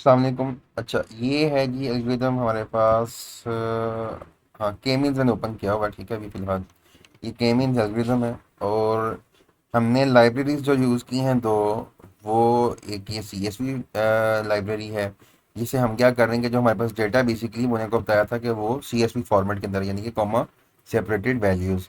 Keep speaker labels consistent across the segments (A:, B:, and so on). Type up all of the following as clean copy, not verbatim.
A: अस्सलाम वालेकुम। अच्छा, ये है जी एल्गोरिदम हमारे पास। हाँ, के मीन्स मैंने ओपन किया हुआ है, ठीक है। अभी फ़िलहाल ये के मीन्स एल्गोरिदम है। और हमने लाइब्रेरीज जो यूज़ की हैं, तो वो एक ये सी एस वी लाइब्रेरी है, जिसे हम क्या कर रहे हैं कि जो हमारे पास डेटा बेसिकली मैंने को बताया था कि वो सी एस वी फॉर्मेट के अंदर, यानी कि कॉमा सेपरेटेड वैल्यूज़।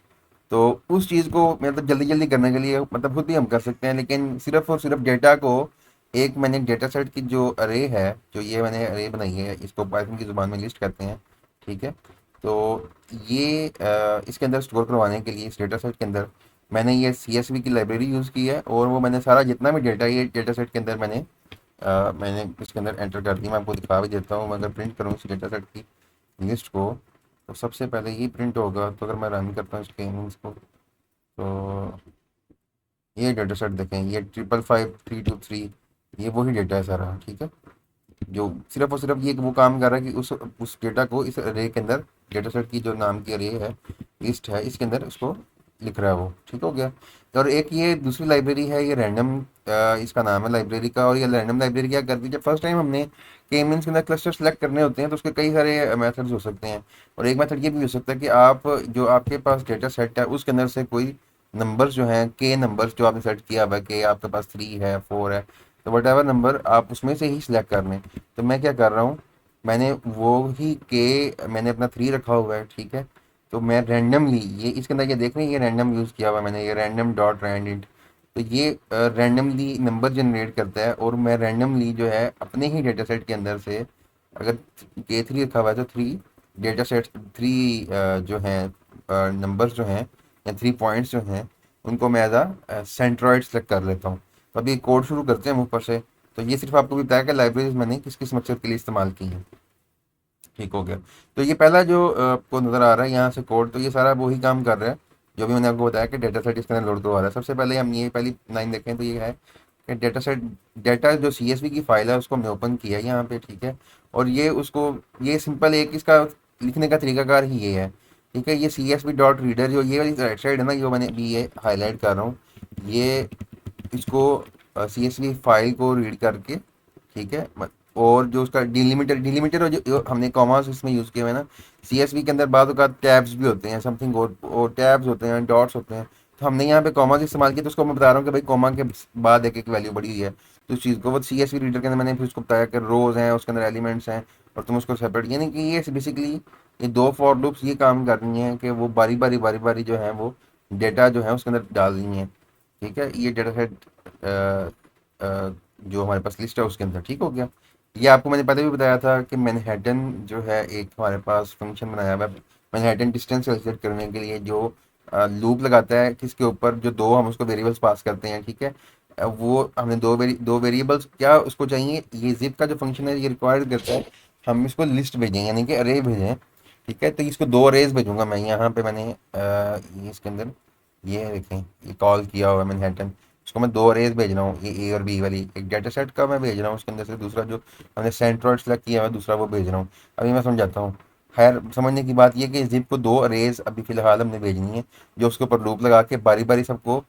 A: तो उस चीज़ को मतलब जल्दी जल्दी करने के लिए मतलब खुद भी हम कर सकते हैं, लेकिन सिर्फ और सिर्फ डेटा को एक मैंने डेटा सेट की जो अरे है, जो ये मैंने अरे बनाई है, इसको पाइथन की ज़ुबान में लिस्ट करते हैं, ठीक है। तो ये इसके अंदर स्टोर करवाने के लिए इस डेटा सेट के अंदर मैंने ये सी एस वी की लाइब्रेरी यूज़ की है, और वो मैंने सारा जितना भी डेटा ये डेटा सेट के अंदर मैंने इसके अंदर एंटर कर दिया। मैं आपको दिखा भी देता हूँ। मैं अगर प्रिंट करूँ इस डेटा सेट की लिस्ट को, तो सबसे पहले ये प्रिंट होगा। तो अगर मैं रन करता हूँ इसके इमेज को, तो ये डेटा सेट देखें, ये 555323, ये वही डेटा है सारा, ठीक है। जो सिर्फ और सिर्फ ये वो काम कर रहा है कि उस डेटा को इस अरे के अंदर, डेटा सेट की जो नाम की अरे है, लिस्ट है, इसके अंदर उसको लिख रहा है वो, ठीक हो गया। और एक ये दूसरी लाइब्रेरी है, ये रैंडम, इसका नाम है लाइब्रेरी का। और ये रैंडम लाइब्रेरी क्या करती है, जब फर्स्ट टाइम हमने के मीन्स के अंदर क्लस्टर सेलेक्ट करने होते हैं, तो उसके कई सारे मेथड्स हो सकते हैं। और एक मेथड ये भी हो सकता है कि आप जो आपके पास डेटा सेट है उसके अंदर से कोई नंबर्स जो हैं, के नंबर्स जो आपने सेट किया हुआ है, कि आपके पास 3 है 4 है, तो वट एवर नंबर आप उसमें से ही सिलेक्ट कर लें। तो मैं क्या कर रहा हूँ, मैंने वो ही के मैंने अपना 3 रखा हुआ है, ठीक है। तो मैं रैंडमली, ये इसके अंदर ये देख रहे हैं, ये रैंडम यूज़ किया हुआ है मैंने, ये रैंडम डॉट रैंड। तो ये रैंडमली नंबर जनरेट करता है, और मैं रैंडमली जो है अपने ही डेटा सेट के अंदर से, अगर के 3 रखा हुआ है तो 3 जो हैं नंबर्स जो हैं, या 3 पॉइंट्स जो हैं, उनको मैं एज सेंट्रॉइड सेलेक्ट कर लेता हूँ। तो अभी कोड शुरू करते हैं हम ऊपर से। तो ये सिर्फ आपको भी बताया कि लाइब्रेरीज मैंने किस किस मकसद के लिए इस्तेमाल की हैं, ठीक हो गया। तो ये पहला जो आपको नज़र आ रहा है यहाँ से कोड, तो ये सारा वही काम कर रहा है जो भी मैंने आपको बताया कि डेटा सेट इसके अंदर लोड करवा रहा है। सबसे पहले हम ये पहली लाइन देखें, तो ये है कि डेटा सेट, डेटा जो सी एस वी की फाइल है उसको हमने ओपन किया है यहाँ पे, ठीक है। और ये उसको, ये सिंपल एक इसका लिखने का तरीकाकार ही ये है, ठीक है। ये C S V dot reader, जो ये वाली राइट साइड है ना, जो मैंने अभी ये हाईलाइट कर रहा हूँ, ये इसको सी एस वी फाइल को रीड करके, ठीक है। और जो उसका डिलीमीटर डिलीमीटर, और जो हमने कॉमास इसमें यूज़ किए हुए हैं ना, सीएसवी के अंदर बाद का टैब्स भी होते हैं समथिंग, और टैब्स होते हैं, डॉट्स होते हैं। तो हमने यहाँ पे कॉमास इस्तेमाल किया, तो उसको मैं बता रहा हूँ कि भाई कॉमा के बाद एक एक वैल्यू बड़ी हुई है। तो इस चीज़ को वो सीएसवी रीडर के अंदर मैंने फिर उसको बताया कि रोज़ हैं, उसके अंदर एलिमेंट्स हैं, और तुम उसको सेपरेट, यानी कि ये बेसिकली ये दो फॉर लूप्स ये काम कर रही हैं कि वो बारी बारी जो है वो डेटा जो है उसके अंदर डाल रही हैं, ठीक है। ये डेटा सेट जो हमारे पास लिस्ट है उसके अंदर, ठीक हो गया। ये आपको मैंने पहले भी बताया था कि मैनहट्टन जो है एक हमारे पास फंक्शन बनाया हुआ है मैनहट्टन डिस्टेंस कैलकुलेट करने के लिए, जो लूप लगाता है किसके ऊपर, जो दो हम उसको वेरिएबल्स पास करते हैं, ठीक है। वो हमने दो वेरिएबल्स क्या उसको चाहिए, ये जिप का जो फंक्शन है ये रिक्वायर्ड करता है हम इसको लिस्ट भेजें, यानी कि अरे भेजें, ठीक है। तो इसको दो अरेज भेजूंगा मैं। यहाँ पे मैंने ये इसके अंदर ये देखें, ये कॉल किया हुआ है मैनहट्टन, उसको मैं दो अरेज भेज रहा हूँ, ये ए और बी वाली, एक डाटा सेट का मैं भेज रहा हूँ उसके अंदर से, दूसरा जो हमने सेंट्रॉइड सेलेक्ट किया हुआ है दूसरा वो भेज रहा हूँ। अभी मैं समझाता हूँ। खैर, समझने की बात ये कि जिप को दो अरेज अभी फिलहाल हमने भेजनी है, जो उसके ऊपर लूप लगा के बारी बारी सबको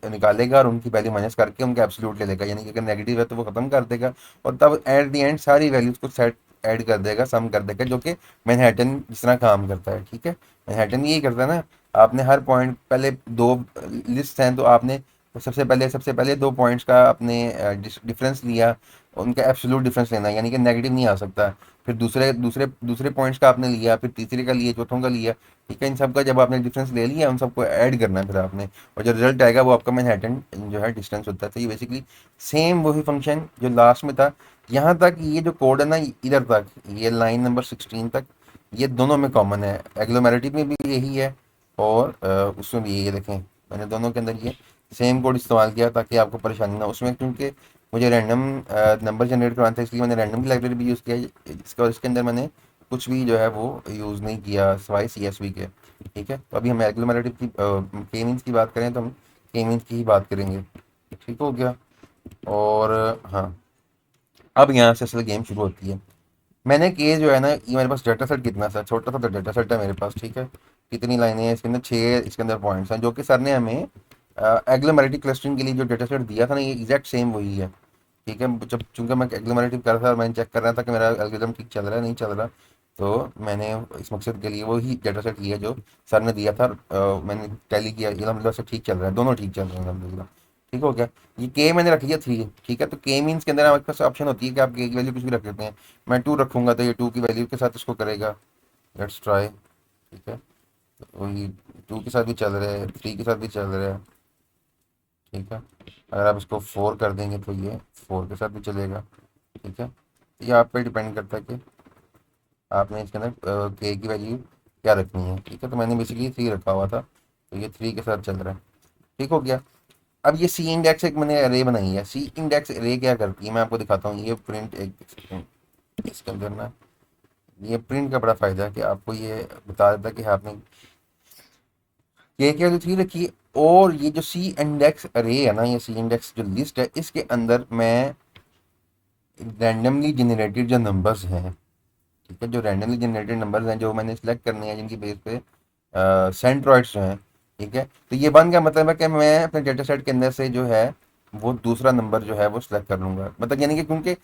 A: निकालेगा, और उनकी वैल्यू माइनस करके उनका एब्सोल्यूट ले लेगा, यानी कि अगर नेगेटिव है तो वो खत्म कर देगा, और तब एट द एंड सारी वैल्यूज को सेट ऐड कर देगा, सम कर देगा, जो कि मैनहट्टन जिस तरह काम करता है, ठीक है। मैनहट्टन यही करता है ना। आपने हर पॉइंट पहले दो लिस्ट हैं, तो आपने सबसे पहले 2 पॉइंट्स का आपने डिफरेंस लिया, उनका एब्सोल्यूट डिफरेंस लेना है, यानी कि नेगेटिव नहीं आ सकता। फिर दूसरे दूसरे दूसरे पॉइंट्स का आपने लिया, फिर तीसरे का लिया, चौथों का लिया, ठीक है। इन सब का जब आपने डिफरेंस ले लिया, उन सबको ऐड करना है फिर आपने, और जो रिजल्ट आएगा वो आपका मैनहट्टन जो है डिस्टेंस होता है। तो ये बेसिकली सेम वही फंक्शन जो लास्ट में था, यहाँ तक ये जो कोड है ना, इधर तक, ये लाइन नंबर 16 तक, ये दोनों में कॉमन है। एग्लोमेरेटिव में भी यही है, और उसमें भी ये देखें, मैंने दोनों के अंदर ये सेम कोड इस्तेमाल किया ताकि आपको परेशानी ना हो। उसमें क्योंकि मुझे रैंडम नंबर जनरेट करवाना था, इसलिए मैंने रैंडम की लाइब्रेरी भी यूज़ किया इसके अंदर मैंने कुछ भी जो है वो यूज़ नहीं किया सिवाय सी एस वी के, ठीक है। तो अभी हम एग्लोमेरेटिव की के मीन्स की बात करें, तो हम के मीन्स की ही बात करेंगे, ठीक हो गया। और हाँ, अब यहाँ से असल गेम शुरू होती है। मैंने के जो है ना, ये मेरे पास डाटा सेट कितना सा छोटा सा डाटा सेट है मेरे पास, ठीक है। कितनी लाइनें हैं इसके अंदर, 6 इसके अंदर पॉइंट्स हैं, जो कि सर ने हमें एग्लोमेरेटिक क्लस्टरिंग के लिए जो डाटा सेट दिया था ना, ये एग्जैक्ट सेम वही है, ठीक है। जब चूंकि मैं एग्लोमरेटिव कर रहा था और मैंने चेक कर रहा था कि मेरा एल्गोरिथम ठीक चल रहा है नहीं चल रहा, तो मैंने इस मकसद के लिए वो ही डेटा सेट लिया जो सर ने दिया था। मैंने टैली किया, ये अलहमदिल्ला से ठीक चल रहा है, दोनों ठीक चल रहे हैं अलहमदिल्ला। ठीक हो गया। ये के मैंने रख लिया 3। ठीक है, तो के मीन्स के अंदर आपके पास ऑप्शन होती है कि आप के की वैल्यू कुछ भी रख देते हैं। मैं 2 रखूंगा तो ये 2 की वैल्यू के साथ इसको करेगा। Let's try. ठीक है, तो वही 2 के साथ भी चल रहा है, 3 के साथ भी चल रहा है। ठीक है, अगर आप इसको 4 कर देंगे तो ये 4 के साथ भी चलेगा। ठीक है, तो ये आप पे डिपेंड करता है कि आपने इसके अंदर के की वैल्यू क्या रखनी है। ठीक है, तो मैंने बेसिकली 3 रखा हुआ था, तो ये 3 के साथ चल रहा है। ठीक हो गया। अब ये सी इंडेक्स एक मैंने अरे बनाई है। सी इंडेक्स अरे क्या करती है मैं आपको दिखाता हूँ। ये प्रिंट एक सेकंड, इसके अंदर ना ये प्रिंट का बड़ा फ़ायदा है कि आपको ये बता देता है कि आपने के वैल्यू 3 रखी है। और ये जो सी इंडेक्स अरे है ना, ये सी इंडेक्स जो लिस्ट है, इसके अंदर मैं रैंडमली जनरेटेड जो नंबर्स हैं, ठीक है, जो रैंडमली जनरेटेड नंबर्स हैं जो मैंने सिलेक्ट करने हैं जिनकी बेस पे सेंट्रॉइड्स जो हैं। ठीक है, तो ये वन का मतलब है कि मैं अपने डेटा सेट के अंदर से जो है वो दूसरा नंबर जो है वो सिलेक्ट कर लूंगा। मतलब यानी कि क्योंकि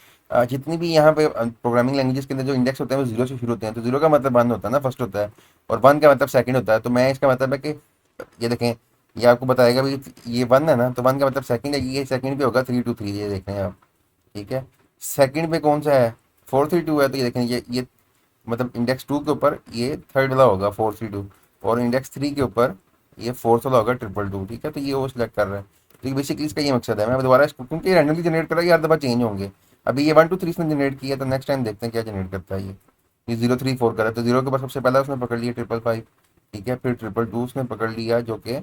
A: जितनी भी यहाँ पे प्रोग्रामिंग लैंग्वेजेस के अंदर जो इंडेक्स होते हैं वो जीरो से शुरू होते हैं, तो जीरो का मतलब वन होता है ना, फर्स्ट होता है, और वन का मतलब सेकंड होता है। तो मैं इसका मतलब है कि ये देखें, ये आपको बताएगा भाई ये वन है ना, तो वन का मतलब सेकंड है, ये सेकंड पे होगा 3 2 3, ये देख रहे हैं आप। ठीक है, सेकंड पे कौन सा है, 4 3 2 है, तो ये देखें ये मतलब इंडेक्स 2 के ऊपर ये थर्ड वाला होगा 4 3 2, और इंडेक्स 3 के ऊपर ये फोर्थ वाला होगा 2 2 2। ठीक है, तो ये वो सिलेक्ट कर रहा है। तो ये बेसिकली इसका ये मकसद है। मैं दोबारा इसको क्योंकि रैंडमली जनरेट कर रहा है, ये हर दफ़ा चेंज होंगे। अभी ये 1 2 3 इसने जनरेट किया, तो नेक्स्ट टाइम देखते हैं क्या जनरेट करता है ये 0 3 4 कर रहा है, तो 0 के बाद सबसे पहला उसने पकड़ लिया 5 5 5। ठीक है, फिर 2 2 उसने पकड़ लिया जो कि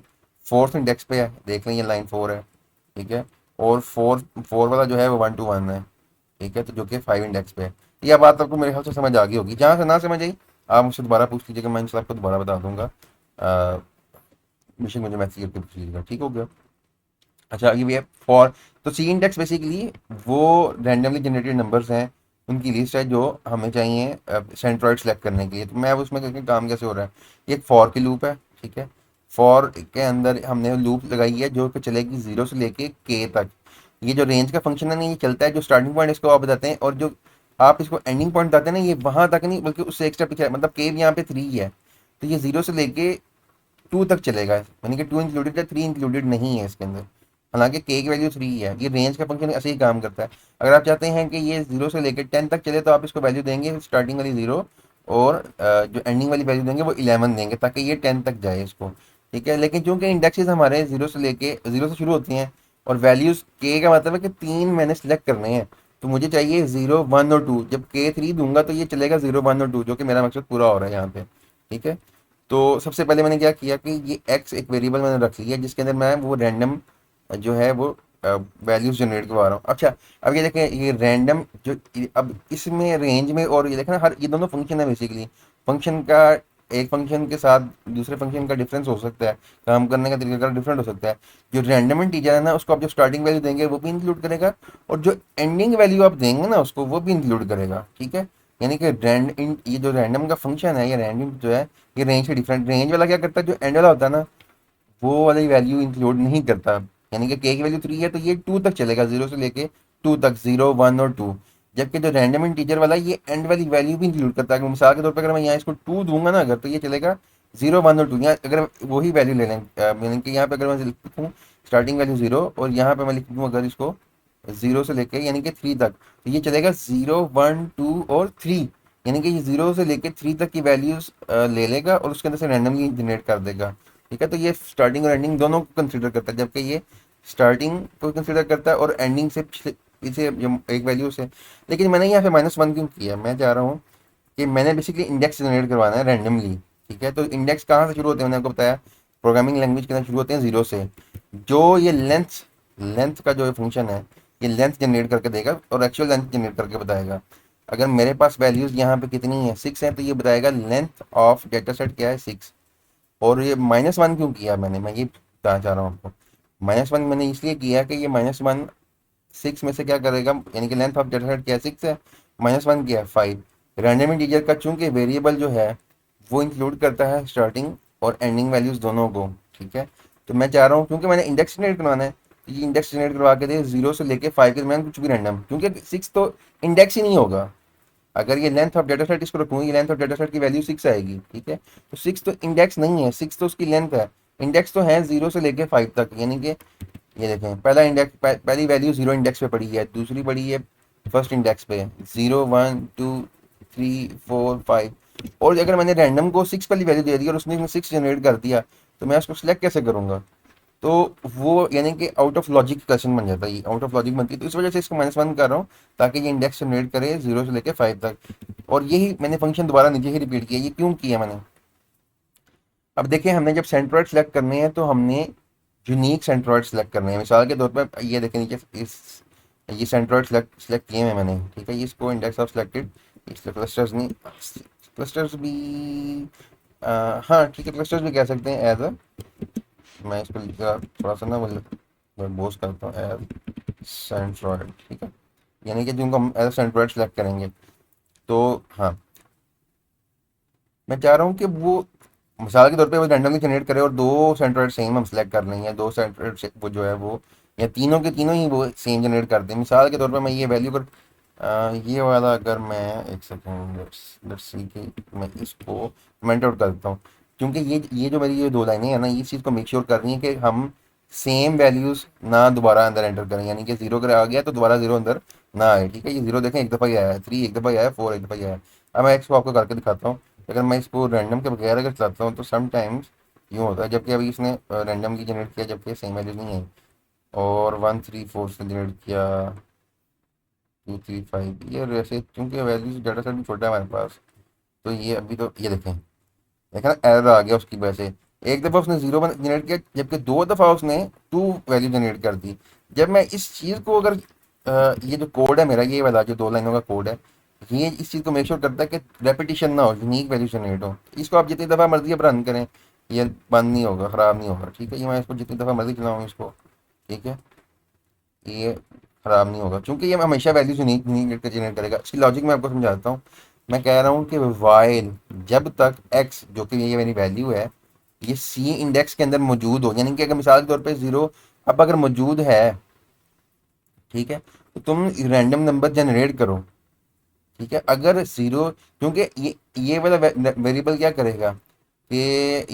A: फोर्थ इंडेक्स पे है, देख लें ये लाइन 4 है। ठीक है, और 4 वाला जो है वो 1 2 1 है। ठीक है, तो जो कि 5 इंडेक्स पे है। यह बात आपको मेरे ख्याल से समझ आ गई होगी। जहाँ से ना समझ आई आप मुझसे दोबारा पूछ लीजिएगा, मैं इंशाल्लाह आपको दोबारा बता दूंगा। बेशक मुझे मैसेज करके पूछ लीजिएगा। ठीक हो गया। अच्छा, आगे भी है फॉर। तो सी इंडेक्स बेसिकली वो रैंडमली जनरेटेड नंबर्स हैं, उनकी लिस्ट है जो हमें चाहिए सेंट्रॉइड सेलेक्ट करने के लिए। तो मैं अब उसमें करके काम कैसे हो रहा है, ये एक फॉर की लूप है। ठीक है, फॉर के अंदर हमने लूप लगाई है जो कि चलेगी 0 से लेके के तक। ये जो रेंज का फंक्शन है ना, ये चलता है जो स्टार्टिंग पॉइंट इसको आप बताते हैं, और जो आप इसको एंडिंग पॉइंट बताते हैं ना, ये वहां तक नहीं बल्कि उससे एक्स्ट्रा पीछे है। मतलब के यहाँ पे 3 है, तो ये 0 से लेके 2 तक चलेगा, यानी कि 2 इंक्लूडेड है, 3 इंक्लूडेड नहीं है इसके अंदर। हालांकि के की वैल्यू 3 है। ये रेंज का फंक्शन ऐसे ही काम करता है। अगर आप चाहते हैं कि ये 0 से लेकर 10 तक चले, तो आप इसको वैल्यू देंगे स्टार्टिंग वाली 0, और जो एंडिंग वाली वैल्यू देंगे वो 11 देंगे, ताकि ये 10 तक जाए इसको। ठीक है, लेकिन चूंकि इंडेक्सेस हमारे 0 से शुरू होती हैं, और वैल्यूज के का मतलब है कि 3 मैंने सेलेक्ट करने हैं, तो मुझे चाहिए 0 1 और 2। जब के 3 दूंगा तो ये चलेगा 0 1 और 2, जो कि मेरा मकसद पूरा हो रहा है यहाँ पे। ठीक है, तो सबसे पहले मैंने क्या किया कि ये एक्स एक वेरिएबल मैंने रख लिया जिसके अंदर मैं वो रैंडम जो है वो वैल्यूज जनरेट करवा रहा हूँ। अच्छा, अब ये देखें, ये रैंडम जो अब इसमें रेंज में, और ये देखें ना, हर ये दोनों फंक्शन है बेसिकली। फंक्शन का एक फंक्शन के साथ दूसरे फंक्शन का डिफरेंस हो सकता है, काम करने का तरीका डिफरेंट हो सकता है। जो रैंडम इंटीजर है ना, उसको आप जो स्टार्टिंग वैल्यू देंगे वो भी इंक्लूड करेगा, और जो एंडिंग वैल्यू आप देंगे ना उसको वो भी इंक्लूड करेगा। ठीक है, यानी कि ये जो रैंडम का फंक्शन है, ये रैंडम जो है, ये रेंज से डिफरेंट। रेंज वाला क्या करता है, जो एंड वाला होता है ना, वो वाली वैल्यू इंक्लूड नहीं करता। यानी कि के की वैल्यू 3 है तो ये 2 तक चलेगा, 0 से लेके 2 तक, 0 1 और 2। जबकि जो रैंडम इंटीजर वाला है, ये एंड वाली वैल्यू भी इंक्लूड करता है। मिसाल के तौर पर अगर मैं यहाँ इसको 2 दूंगा ना अगर, तो ये चलेगा 0 1 और 2। यहाँ अगर वही वैल्यू ले लें, यानी कि यहाँ पे अगर मैं लिखूँ स्टार्टिंग वैल्यू 0, और यहाँ पे मैं लिख दूँ अगर इसको 0 से लेके यानी कि 3 तक, तो ये चलेगा 0 1 2 और 3। यानी कि ये 0 से लेके 3 तक की वैल्यूज ले लेगा और उसके अंदर से रैंडमली जनरेट कर देगा। ठीक है, तो ये स्टार्टिंग और एंडिंग दोनों को कंसिडर करता है, जबकि ये स्टार्टिंग को कंसिडर करता है और एंडिंग से पीछे एक वैल्यू से। लेकिन मैंने यहाँ पे -1 क्यों किया, मैं चाह रहा हूँ कि मैंने बेसिकली इंडेक्स जनरेट करवाना है रैंडमली। ठीक है, तो इंडेक्स कहाँ से शुरू होते हैं, मैंने आपको बताया प्रोग्रामिंग लैंग्वेज के अंदर शुरू होते हैं 0 से। जो ये लेंथ लेंथ का जो फंक्शन है, ये लेंथ जनरेट करके देगा और एक्चुअल लेंथ जनरेट करके बताएगा। अगर मेरे पास वैल्यूज यहाँ पे कितनी है, 6 है, तो ये बताएगा लेंथ ऑफ डेटा सेट क्या है, 6। और ये -1 क्यों किया मैंने, मैं ये बताना चाह रहा हूँ आपको। -1 मैंने इसलिए किया कि ये -1 6 में से क्या करेगा, यानी कि लेंथ ऑफ डेटा सेट क्या है, 6 है, -1 क्या है, 5। रैंडम इंटीजर का चूंकि वेरिएबल जो है वो इंक्लूड करता है स्टार्टिंग और एंडिंग वैल्यूज दोनों को। ठीक है, तो मैं चाह रहा हूँ क्योंकि मैंने इंडेक्स जनरेट करवाना है, ये इंडेक्स जनरेट करवा के दे 0 से लेके 5 के दरमियान कुछ भी रैंडम, क्योंकि 6 तो इंडेक्स ही नहीं होगा। अगर ये लेंथ ऑफ डेटा सेट इसको रखूँ, ये लेंथ ऑफ डेटा सेट की वैल्यू 6 आएगी, ठीक है। तो 6 तो इंडेक्स नहीं है, 6 तो उसकी लेंथ है। इंडेक्स तो है 0 से लेके 5 तक, यानी कि ये देखें, पहला इंडेक्स पहली वैल्यू 0 इंडेक्स पे पड़ी है, दूसरी पड़ी है फर्स्ट इंडेक्स पे 0 1 2 3 4 5। और अगर मैंने रैंडम को 6 वाली वैल्यू दे दी और उसने 6 जनरेट कर दिया, तो मैं उसको सिलेक्ट कैसे करूंगा? तो वो यानी कि आउट ऑफ लॉजिक क्वेश्चन बन जाता है, ये आउट ऑफ लॉजिक बनती है। तो इस वजह से इसको -1 कर रहा हूँ, ताकि ये इंडेक्स जनरेट करे 0 से लेकर 5 तक। और यही मैंने फंक्शन दोबारा नीचे ही रिपीट किया। ये क्यों किया मैंने? अब देखिए, हमने जब सेंट्रोइड सेलेक्ट करने हैं तो हमने यूनिक सेंट्रोइड सेलेक्ट करने हैं। मिसाल के तौर पर ये देखें नीचे, इस ये सेंट्रोइड सेलेक्ट किए हैं मैंने, ठीक है। ये इसको इंडेक्स ऑफ सिलेक्टेड, इसलिए क्लस्टर्स नहीं, क्लस्टर्स भी हाँ ठीक है, क्लस्टर्स भी कह सकते हैं एज अ, मैं इसको थोड़ा सा ना मैं बोस करता हूँ एज सेंट्रोइड, ठीक है। यानी कि जिनको हम एज सेंट्रोइड सेलेक्ट करेंगे। तो हाँ, मैं चाह रहा हूँ कि वो मिसाल के तौर पे वो रैंडमली जनरेट करे और दो सेंट्रोइड सेम हम सेलेक्ट कर लेंगे, दो सेंट्रोइड वो जो है वो, या तीनों के तीनों ही वो सेम जनरेट कर दें। मिसाल के तौर पे मैं ये वैल्यू पर ये वाला, अगर मैं एक सेकेंड, लेट्स सी कि मैं इसको कमेंट आउट कर देता हूँ, क्योंकि ये जो मेरी ये दो लाइनें हैं ना, ये चीज़ को मेक श्योर कर रही है कि हम सेम वैल्यूज ना दोबारा अंदर एंटर करें, यानी कि 0 अगर आ गया तो दोबारा 0 अंदर ना आए, ठीक है। ये 0 देखें एक दफ़ा ही आया है, 3 एक दफ़ा ही आया है, 4 एक दफ़ा ही आया है। अब मैं इसको आपको करके दिखाता हूँ। अगर मैं इसको रैंडम के बगैर अगर चलाता हूँ तो समटाइम्स यूँ होता है, जबकि अभी इसने रैंडम की जनरेट किया, जबकि सेम वैल्यूज नहीं आई। और 1 3 4 से जनरेट किया, 2 3 5, ये वैसे क्योंकि वैल्यूज डाटा सेट भी छोटा है हमारे पास, तो ये अभी तो ये देखें, देखा ना एरर आ गया उसकी वजह से। एक दफ़ा उसने 0 जनरेट किया, जबकि दो दफ़ा उसने 2 वैल्यू जनरेट कर दी। जब मैं इस चीज़ को अगर ये जो कोड है मेरा, ये वाला जो 2 लाइनों का कोड है, ये इस चीज़ को मेक श्योर करता है कि रेपिटेशन ना हो, यूनिक वैल्यू जनरेट हो। इसको आप जितनी दफ़ा मर्जी अब रन करें, ये बंद नहीं होगा, ख़राब नहीं होगा, ठीक है। ये मैं इसको जितनी दफ़ा मर्जी चलाऊँ इसको, ठीक है, ये ख़राब नहीं होगा, क्योंकि ये हमेशा वैल्यूज यूनिक यूनिक जनरेट करेगा। इसकी लॉजिक मैं आपको समझाता हूँ। मैं कह रहा हूँ कि वाइल जब तक एक्स, जो कि ये मेरी वैल्यू है, ये सी इंडेक्स के अंदर मौजूद हो, यानी कि अगर मिसाल के तौर पे 0 अब अगर मौजूद है, ठीक है, तो तुम रैंडम नंबर जनरेट करो, ठीक है। अगर 0, क्योंकि ये वाला वेरिएबल क्या करेगा कि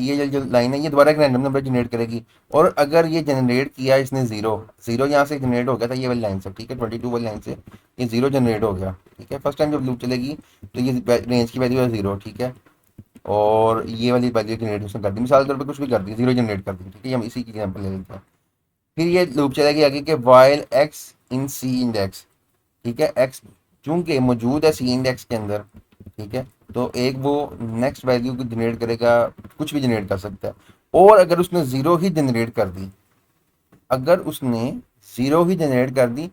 A: ये जो लाइन है ये दोबारा एक रैंडम नंबर जनरेट करेगी। और अगर ये जनरेट किया इसने 0, 0 यहाँ से जनरेट हो गया था ये वाली लाइन से, ठीक है, 22 वाली लाइन से ये 0 जनरेट हो गया, ठीक है। फर्स्ट टाइम जब लूप चलेगी तो ये रेंज की वैल्यू है 0, ठीक है। और ये वाली वैल्यू जनरेट उसने कर दी, मिसाल के तौर पर कुछ भी कर दी, 0 जनरेट कर दी, ठीक है। हम इसी की एग्जाम्पल ले लेते हैं। फिर ये लूप चलेगी आगे कि वाइल एक्स इन सी इंडेक्स, ठीक है। एक्स चूंकि मौजूद है सी इंडेक्स के अंदर, ठीक है, तो एक वो नेक्स्ट वैल्यू को जनरेट करेगा, कुछ भी जनरेट कर सकता है। और अगर उसने 0 ही जनरेट कर दी, अगर उसने 0 ही जनरेट कर दी,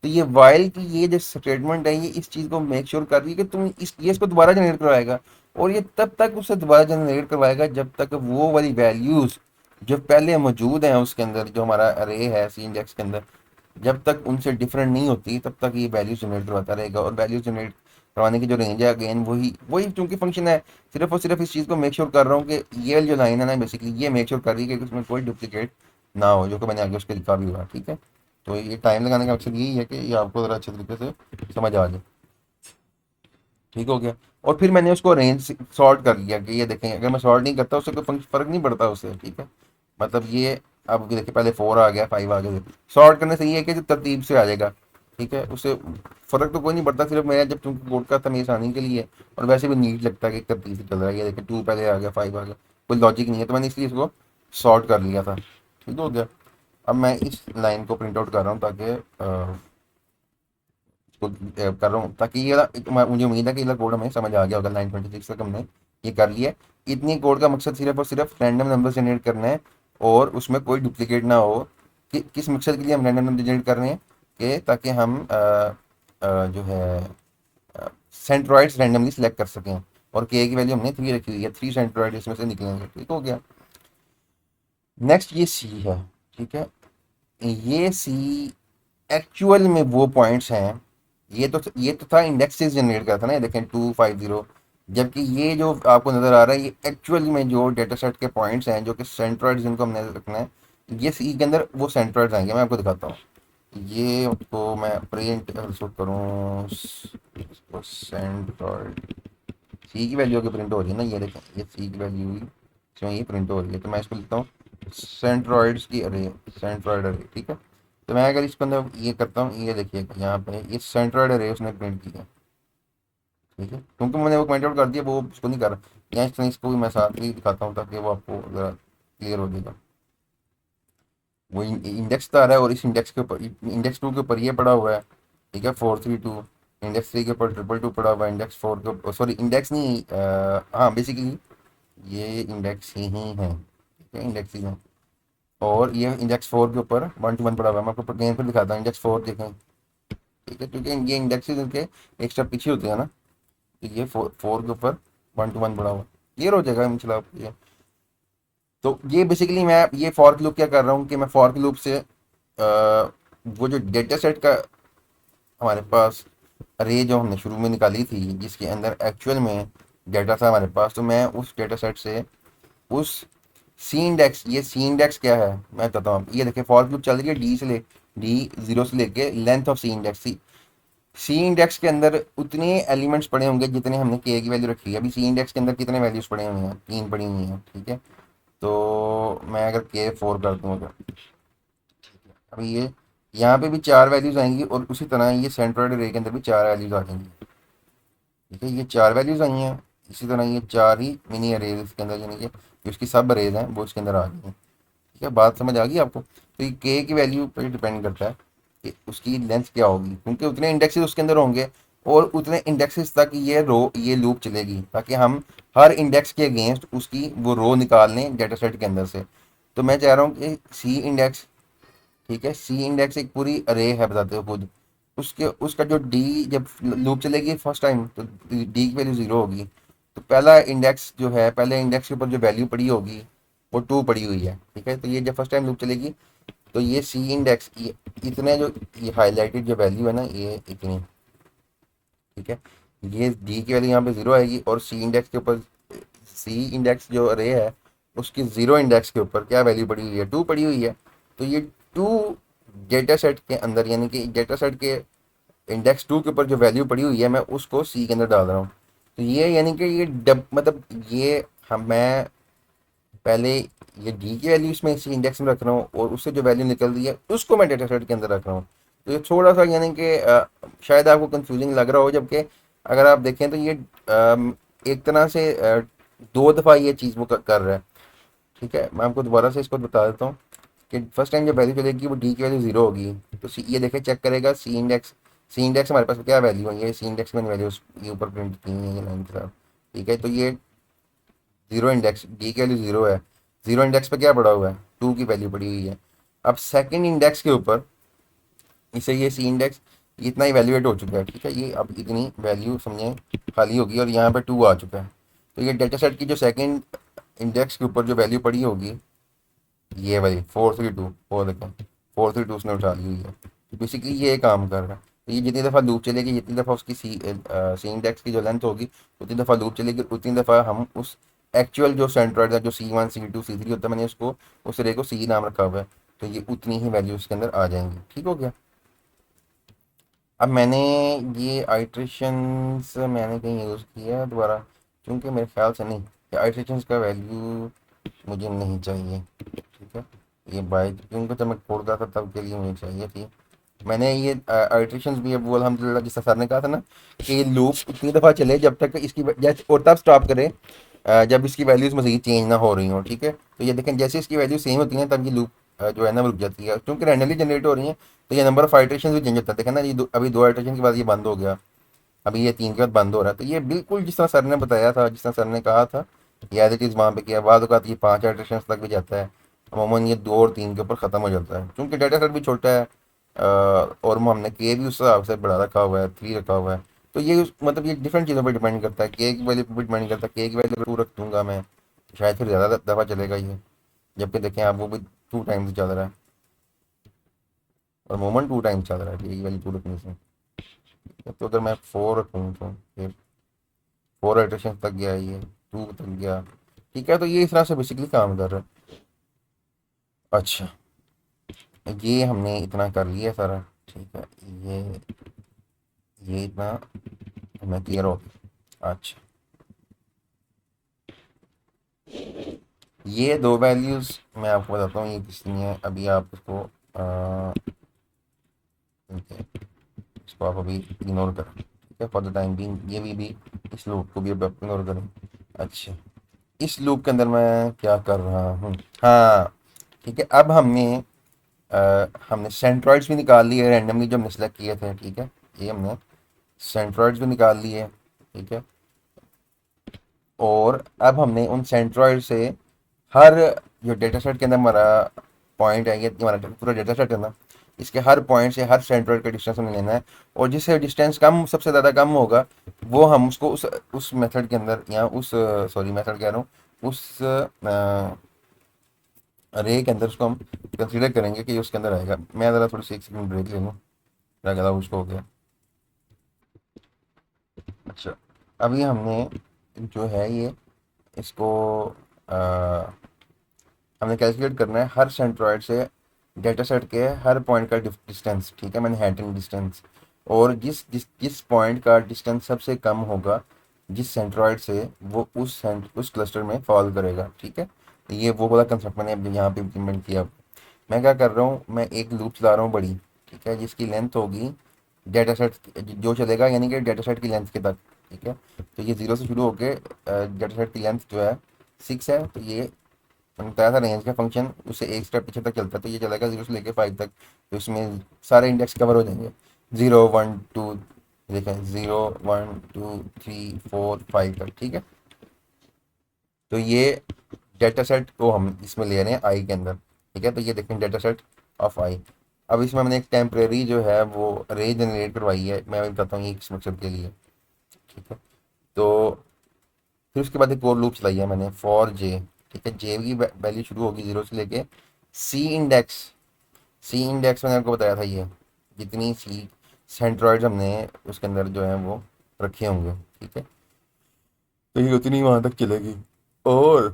A: तो ये वाइल की ये जो स्टेटमेंट है, ये इस चीज़ को मेक श्योर कर रही है कि तुम ये इसको दोबारा जनरेट करवाएगा। और ये तब तक उससे दोबारा जनरेट करवाएगा जब तक वो वाली वैल्यूज़ जो पहले मौजूद हैं उसके अंदर, जो हमारा अरे है सी इंडेक्स के अंदर, जब तक उनसे डिफरेंट नहीं होती तब तक ये वैल्यू जनरेट करवाता रहेगा। और वैल्यू जनरेट करवाने की जो रेंज है, अगेन वही वही चूंकि फंक्शन है, सिर्फ और सिर्फ इस चीज़ को मेक श्योर कर रहा हूँ कि ये जो लाइन है ना, बेसिकली ये मेक श्योर कर रही है कि उसमें कोई डुप्लीकेट ना हो, जो कि मैंने आगे उसके लिखा भी हुआ, ठीक है। तो ये टाइम लगाने का मकसद यही है कि ये आपको ज़रा अच्छे तरीके से समझ आ जाए, ठीक हो गया। और फिर मैंने उसको रेंज सॉर्ट कर लिया कि ये देखें, अगर मैं सॉर्ट नहीं करता उससे कोई फर्क नहीं पड़ता उससे, ठीक है। मतलब ये अब देखिए, पहले 4 आ गया, 5 आ गया, सॉर्ट करने से ये है कि जो तरतीब से आ जाएगा, ठीक है, उससे फर्क तो कोई नहीं पड़ता। सिर्फ मेरा जब चूंकि कोड का था मेरी आसानी के लिए, और वैसे भी नीट लगता है कि तरतीब से चल रहा है। ये देखिए 2 पहले आ गया, 5 आ गया, कोई लॉजिक नहीं है, तो मैंने इसलिए इसको सॉर्ट कर लिया था, ठीक हो गया। अब मैं इस लाइन को प्रिंट आउट कर रहा हूँ ताकि इसको कर रहा हूँ ताकि ये मुझे उम्मीद है कि ये कोड हमें समझ आ गया होगा। 926 तक हमने ये कर लिया। इतनी कोड का मकसद सिर्फ और सिर्फ रैंडम नंबर जनरेट करना है, और उसमें कोई डुप्लीकेट ना हो। किस मकसद के लिए हम रैंडम नंबर जनरेट कर रहे हैं कि ताकि हम जो है सेंट्रॉइड्स रैंडमली सिलेक्ट कर सकें। और के की वैल्यू हमने 3 रखी हुई है, 3 सेंट्रॉइड इसमें से निकलेंगे, ठीक हो गया। नेक्स्ट ये सी है, ठीक है। ये सी एक्चुअल में वो पॉइंट्स हैं, ये तो था इंडेक्स से जनरेट करता था ना, ये देखें 250। जबकि ये जो आपको नज़र आ रहा है, ये एक्चुअल में जो डेटा सेट के पॉइंट्स हैं, जो कि सेंट्रॉइड जिनको हमने रखना है, ये सी के अंदर वो सेंट्रोइड्स आएंगे, मैं आपको दिखाता हूँ। ये उसको मैं प्रिंट इसको करूँ, इसको सेंट्रोइड सी की वैल्यू की प्रिंट हो रही है ना, ये देखें, ये सी की वैल्यू हुई, इसमें ये प्रिंट हो रही है। तो मैं इसको लिखता हूँ सेंट्रोइड्स की अरे, सेंट्रोइड अरे, ठीक है। तो मैं अगर इसके अंदर ये करता हूँ, ये देखिए यहाँ पे ये सेंट्रोइड अरे उसने प्रिंट किया है, ठीक है, क्योंकि मैंने वो पॉइंट आउट कर दिया, वो उसको नहीं कर रहा। यहाँ इसको भी मैं साथ ही दिखाता हूँ ताकि वो आपको ज़रा क्लियर हो जाएगा। वो इंडेक्स तो आ रहा है, और इस इंडेक्स के ऊपर, इंडेक्स टू के ऊपर ये पड़ा हुआ है, ठीक है, 432। इंडेक्स थ्री के ऊपर 222 पड़ा हुआ है, इंडेक्स फोर के ऊपर, सॉरी इंडेक्स नहीं, हाँ बेसिकली ये इंडेक्स ही है, ठीक है, इंडेक्स ही है। और ये इंडेक्स फोर के ऊपर 1 to 1 पड़ा हुआ है। मैं आपको गेम पर दिखाता हूँ, इंडेक्स फोर देखें, ठीक है, क्योंकि ये इंडेक्स इनके एक स्टेप पीछे होते हैं ना। तो ये फोर के ऊपर 1 to 1 पड़ा हुआ है, क्लियर हो जाएगा इंशाल्लाह आपको ये। तो ये बेसिकली मैं ये फॉर लूप क्या कर रहा हूँ कि मैं फॉर लूप से वो जो डेटा सेट का हमारे पास अरे जो हमने शुरू में निकाली थी, जिसके अंदर एक्चुअल में डेटा था हमारे पास, तो मैं उस डेटा सेट से उस सी इंडेक्स, ये सी इंडेक्स क्या है मैं बताता हूँ। ये देखिए फॉर लूप चल रही है डी से ले, डी जीरो से लेके length of C index, C index के अंदर उतने एलिमेंट्स पड़े होंगे जितने हमने के की वैल्यू रखी है। अभी सी इंडेक्स के अंदर कितने वैल्यूज पड़े हुए हैं, 3 पड़ी हुई हैं, ठीक है। तो मैं अगर के 4 कर दूँ अगर, अभी ये यहाँ पे भी 4 वैल्यूज आएंगी, और उसी तरह ये सेंट्रोइड रे के अंदर भी 4 वैल्यूज आ जाएंगी, ठीक है। ये 4 वैल्यूज आई हैं, इसी तरह ये 4 ही मिनी अरेज इसके अंदर, यानी कि जो उसकी सब अरेज हैं वो इसके अंदर आ गई हैं, ठीक है। बात समझ आ गई आपको? तो ये के की वैल्यू पर डिपेंड करता है कि उसकी लेंथ क्या होगी, क्योंकि उतने इंडेक्सेस उसके अंदर होंगे, और उतने इंडेक्सेस तक ये लूप चलेगी, ताकि हम हर इंडेक्स के अगेंस्ट उसकी वो रो निकाल लें डेटा सेट के अंदर से। तो मैं चाह रहा हूँ कि सी इंडेक्स, ठीक है, सी इंडेक्स एक पूरी अरे है, बताते हो खुद। उसके उसका जो डी जब लूप चलेगी फर्स्ट टाइम, तो डी की वैल्यू 0 होगी। तो पहला इंडेक्स जो है, पहले इंडेक्स के ऊपर जो वैल्यू पड़ी होगी वो 2 पड़ी हुई है, ठीक है। तो ये जब फर्स्ट टाइम लूप चलेगी, तो ये सी इंडेक्स ये इतने जो ये हाईलाइटेड जो वैल्यू है ना, ये इतनी, ठीक है। ये डी की वैल्यू यहाँ पे 0 आएगी, और सी इंडेक्स के ऊपर, सी इंडेक्स जो अरे है उसकी 0 इंडेक्स के ऊपर क्या वैल्यू पड़ी हुई है, 2 पड़ी हुई है। तो ये 2 डेटा सेट के अंदर, यानी कि डेटा सेट के इंडेक्स 2 के ऊपर जो वैल्यू पड़ी हुई है, मैं उसको सी के अंदर डाल रहा हूँ। तो ये यानी कि ये डब मतलब ये हम मैं पहले ये डी की वैल्यू इसमें इसी इंडेक्स में रख रहा हूँ, और उससे जो वैल्यू निकल रही है उसको मैं डेटा सेट के अंदर रख रहा हूँ। तो ये थोड़ा सा यानी कि शायद आपको कंफ्यूजिंग लग रहा हो, जबकि अगर आप देखें तो ये एक तरह से 2 दफ़ा ये चीज़ वो कर रहा है, ठीक है। मैं आपको दोबारा से इसको बता देता हूँ कि फर्स्ट टाइम जब वैल्यू चलेगी वो डी की वैल्यू 0 होगी। तो ये देखें, चेक करेगा सी इंडेक्स, सी इंडेक्स हमारे पास क्या वैल्यू है, ये सी इंडेक्स में वैल्यू ये ऊपर प्रिंट की है ये लाइन के साथ, ठीक है। तो ये 0 इंडेक्स, डी की वैल्यू 0 है, 0 इंडेक्स पे क्या पड़ा हुआ है, 2 की वैल्यू पड़ी हुई है। अब सेकंड इंडेक्स के ऊपर इसे ये सी इंडेक्स इतना ही वैल्यूएट हो चुका है, ठीक है। ये अब इतनी वैल्यू समझे खाली होगी, और यहाँ पे 2 आ चुका है। तो ये डेटा सेट की जो सेकंड इंडेक्स के ऊपर जो वैल्यू पड़ी होगी, ये वाली 432, वो देखें 432 उसने उठा ली हुई है। तो बेसिकली ये काम कर रहा है। तो ये जितनी दफ़ा लूप चलेगी, जितनी दफ़ा उसकी सी इंडेक्स की जो लेंथ होगी, उतनी दफ़ा लूप चलेगी, उतनी दफ़ा हम उस एक्चुअल जो सेंट्रोइड है, जो C1 C2 C3 होता है, मैंने उसको उस रे को सी नाम रखा हुआ है, तो ये उतनी ही वैल्यू उसके अंदर आ जाएंगी, ठीक हो गया। अब मैंने ये आइट्रेशंस मैंने कहीं यूज़ किया है दोबारा, क्योंकि मेरे ख्याल से नहीं, ये आइट्रेशंस का वैल्यू मुझे नहीं चाहिए, ठीक है। ये बाइक क्योंकि जब मैं खोलता था तब के लिए मुझे चाहिए थी। मैंने ये आइट्रेशंस भी अब वो अल्हम्दुलिल्लाह जिस सर ने कहा था ना कि ये लूप उतनी दफ़ा चले जब तक इसकी जैसे, और तब स्टॉप करे जब इसकी वैल्यूज़ मज़ीद चेंज ना हो रही हो, ठीक है। तो ये देखें, जैसे इसकी वैल्यू सेम होती है तब ये लूप जो है ना वो रुक जाती है, क्योंकि रैंडमली जनरेट हो रही है। तो ये नंबर ऑफ आइट्रेशन भी चेंज होता है, देखें ना, ये अभी 2 आइट्रेशन के बाद ये बंद हो गया, अभी ये 3 के बाद बंद हो रहा है। तो ये बिल्कुल जिस तरह सर ने बताया था, जिस तरह सर ने कहा था, ये एज इट इज़ वहाँ पे किया। बाद अवत ये 5 आइट्रेशन तक भी जाता है, अमूमन ये 2 और 3 के ऊपर ख़त्म हो जाता है, क्योंकि डाटा सेट भी छोटा है। और हमने के भी उस हिसाब से बढ़ा रखा हुआ है, 3 रखा हुआ है। तो ये मतलब ये डिफरेंट चीज़ों पर डिपेंड करता है, के की वैल्यू पर डिपेंड करता है। के की वैल्यू 2 रख दूंगा मैं, शायद फिर ज़्यादा दफ़ा चलेगा ये, जबकि देखें आप वो भी 2 टाइम्स चल रहा है, और अमूमन 2 टाइम्स चल रहा है के की वैल्यू 2 रखने से। तो अगर मैं 4 रखूँ तो फिर 4 आइट्रेशन तक गया, ये 2 तक गया, ठीक है। तो ये इस तरह से बेसिकली काम कर रहा है। अच्छा, ये हमने इतना कर लिया सारा। ठीक है, ये इतना हमें क्लियर हो गया। अच्छा, ये दो वैल्यूज़ मैं आपको बताता हूँ ये किसनी है। अभी आप इसको ठीक है, इसको आप अभी इग्नोर करें। ठीक है, फॉर द टाइम बीइंग ये भी इस लूप को भी अब आप इग्नोर करें। अच्छा, इस लूप के अंदर मैं क्या कर रहा हूँ। हाँ, ठीक है, अब हमने सेंट्रॉइड्स भी निकाल लिए रैंडमली जो हमने सेलेक्ट किए थे। ठीक है, ये हमने सेंट्रॉइड्स भी निकाल लिए। ठीक है, और अब हमने उन सेंट्रॉइड से हर जो डेटा सेट के अंदर हमारा पॉइंट है, ये हमारा पूरा डेटा सेट है ना, इसके हर पॉइंट से हर सेंट्रॉइड का डिस्टेंस हमें लेना है। और जिससे डिस्टेंस कम सबसे ज़्यादा कम होगा, वो हम उसको उस मेथड के अंदर, या उस सॉरी मेथड कह रहा हूँ, उस रे के अंदर उसको हम कंसीडर करेंगे कि उसके अंदर आएगा। मैं ज़रा थोड़ी सी एक सेकंड ब्रेक ले लूँ, मेरा गला उसको हो गया। अच्छा, अभी हमने जो है ये इसको हमने कैलकुलेट करना है हर सेंट्रॉइड से डेटा सेट के हर पॉइंट का डिस्टेंस। ठीक है, मैनहट्टन डिस्टेंस। और जिस जिस जिस पॉइंट का डिस्टेंस सबसे कम होगा जिस सेंट्रॉइड से, वो उस क्लस्टर में फॉल करेगा। ठीक है, तो ये वो वाला कंसेप्ट मैंने अभी यहाँ पे इम्प्लीमेंट किया। मैं क्या कर रहा हूँ, मैं एक लूप चला रहा हूँ बड़ी। ठीक है, जिसकी लेंथ होगी डेटा सेट जो चलेगा, यानी कि डेटा सेट की लेंथ के तक। ठीक है, तो ये जीरो से शुरू होके डेटा सेट की लेंथ जो है 6 है, तो ये मैंने बताया था रेंज का फंक्शन उससे एक स्टेप पीछे तक चलता है, तो ये चलेगा 0 से लेके 5 तक। तो इसमें सारे इंडेक्स कवर हो जाएंगे। 0 1 2, देखें 0 1 2 3 4 5 तक। ठीक है, तो ये डेटा सेट को हम इसमें ले रहे हैं आई के अंदर। ठीक है, तो ये देखें डेटा सेट ऑफ आई। अब इसमें मैंने एक टेम्परेरी जो है वो रे जनरेट करवाई है, मैं बताता हूँ ये किस मकसद के लिए। ठीक है, तो फिर उसके बाद एक और लूप चलाई है मैंने फॉर जे। ठीक है, जे की वैल्यू शुरू होगी 0 से लेके सी इंडेक्स। सी इंडेक्स मैंने आपको बताया था, ये जितनी सी सेंट्रॉइड्स हमने उसके अंदर जो है वो रखे होंगे। ठीक है, तो ये उतनी वहां तक चलेगी। और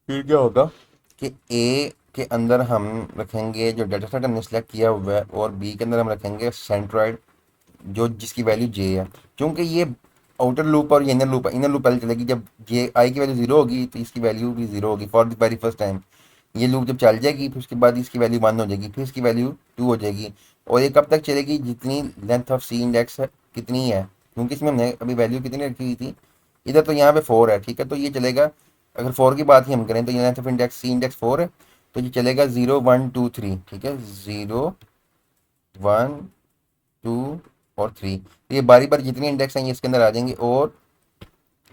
A: फिर क्या होगा कि ए के अंदर हम रखेंगे जो डाटा सेट हमने सेलेक्ट किया हुआ है, और बी के अंदर हम रखेंगे सेंट्रॉइड जो जिसकी वैल्यू जे है। क्योंकि ये आउटर लूप और ये इनर लूप है, इनर लूप पहले चलेगी जब जे आई की वैल्यू जीरो होगी, तो इसकी वैल्यू भी जीरो होगी for the very first time. ये लूप जब चल जाएगी, फिर उसके बाद इसकी वैल्यू 1 हो जाएगी, फिर इसकी वैल्यू 2 हो जाएगी। और ये कब तक चलेगी, जितनी लेंथ ऑफ सी इंडेक्स है कितनी है, क्योंकि इसमें हमने अभी वैल्यू कितनी रखी हुई थी, इधर तो यहाँ पे 4 है। ठीक है, तो ये चलेगा, अगर 4 की बात ही हम करें तो ये length of index C index 4 है, तो ये चलेगा 0 1 2 3। ठीक है, 0 1 2 और 3। तो ये बारी बारी जितनी इंडेक्स हैं ये इसके अंदर आ जाएंगे। और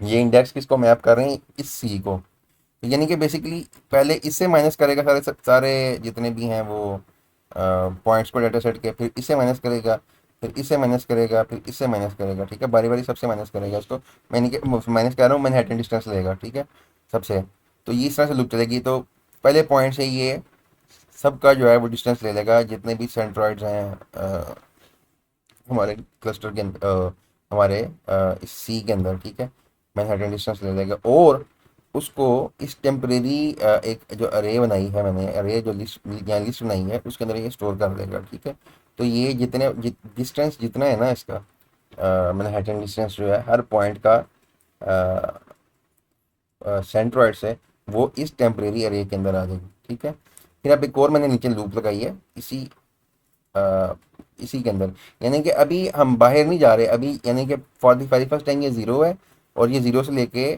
A: ये इंडेक्स किसको मैप कर रहे हैं, इस सी को। तो यानी कि बेसिकली पहले इससे माइनस करेगा सारे सारे जितने भी हैं वो पॉइंट्स को डेटा सेट के, फिर इससे माइनस करेगा, फिर इससे माइनस करेगा, फिर इससे माइनस करेगा। ठीक है, बारी बारी सबसे माइनस करेगा इसको। मैंने के माइनस कर रहा हूँ, मैनहट्टन डिस्टेंस लेगा। ठीक है, सबसे। तो ये इस तरह से लूप चलेगी। तो पहले पॉइंट से ये सबका जो है वो डिस्टेंस ले लेगा, जितने भी सेंट्रॉइड्स हैं हमारे क्लस्टर के अंदर, हमारे इस सी के अंदर। ठीक है, मैनहट्टन डिस्टेंस ले लेगा, और उसको इस टेम्परेरी एक जो अरे बनाई है मैंने, अरे जो लिस्ट यहाँ लिस्ट बनाई है उसके अंदर ये स्टोर कर देगा। ठीक है, तो ये डिस्टेंस जितना है ना इसका, मैनहट्टन डिस्टेंस जो है हर पॉइंट का सेंट्रॉइड से, वो इस टेम्परेरी अरे के अंदर आ जाएगी। ठीक है, फिर अब एक और मैंने नीचे लूप लगाई है अ, इसी के अंदर। यानी कि अभी हम बाहर नहीं जा रहे अभी, यानी कि for the very first time ये ज़ीरो है, और ये ज़ीरो से लेके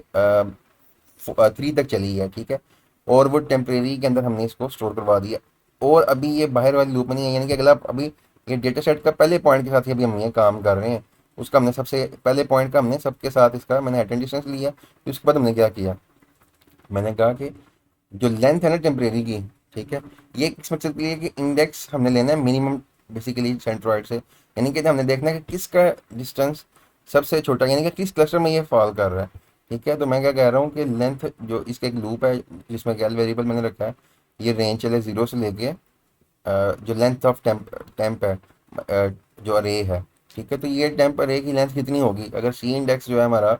A: 3 तक चली है। ठीक है, और वो टेम्परेरी के अंदर हमने इसको स्टोर करवा दिया। और अभी ये बाहर वाली लूप में नहीं है, यानी कि अगला अभी ये डेटा सेट का पहले पॉइंट के साथ ही अभी हम ये काम कर रहे हैं। उसका हमने सबसे पहले पॉइंट का हमने सबके साथ इसका मैंने अटेंड डिस्टेंस लिया, फिर उसके बाद हमने क्या किया, मैंने कहा कि जो लेंथ है ना टेम्परेरी की। ठीक है, ये किस मकसद के लिए कि इंडेक्स हमने लेना है मिनिमम बेसिकली सेंट्रॉइड से, यानी कि हमने देखना है कि किसका डिस्टेंस सबसे छोटा, यानी कि किस क्लस्टर में ये फॉल कर रहा है। ठीक है, तो मैं क्या कह रहा हूँ कि लेंथ जो इसका एक लूप है जिसमें गैल वेरिएबल मैंने रखा है, ये रेंज चले 0 से लेके जो लेंथ ऑफ टेम्प है, जो अरे है। ठीक है, तो ये टेम्प अरे की लेंथ कितनी होगी, अगर सी इंडेक्स जो है हमारा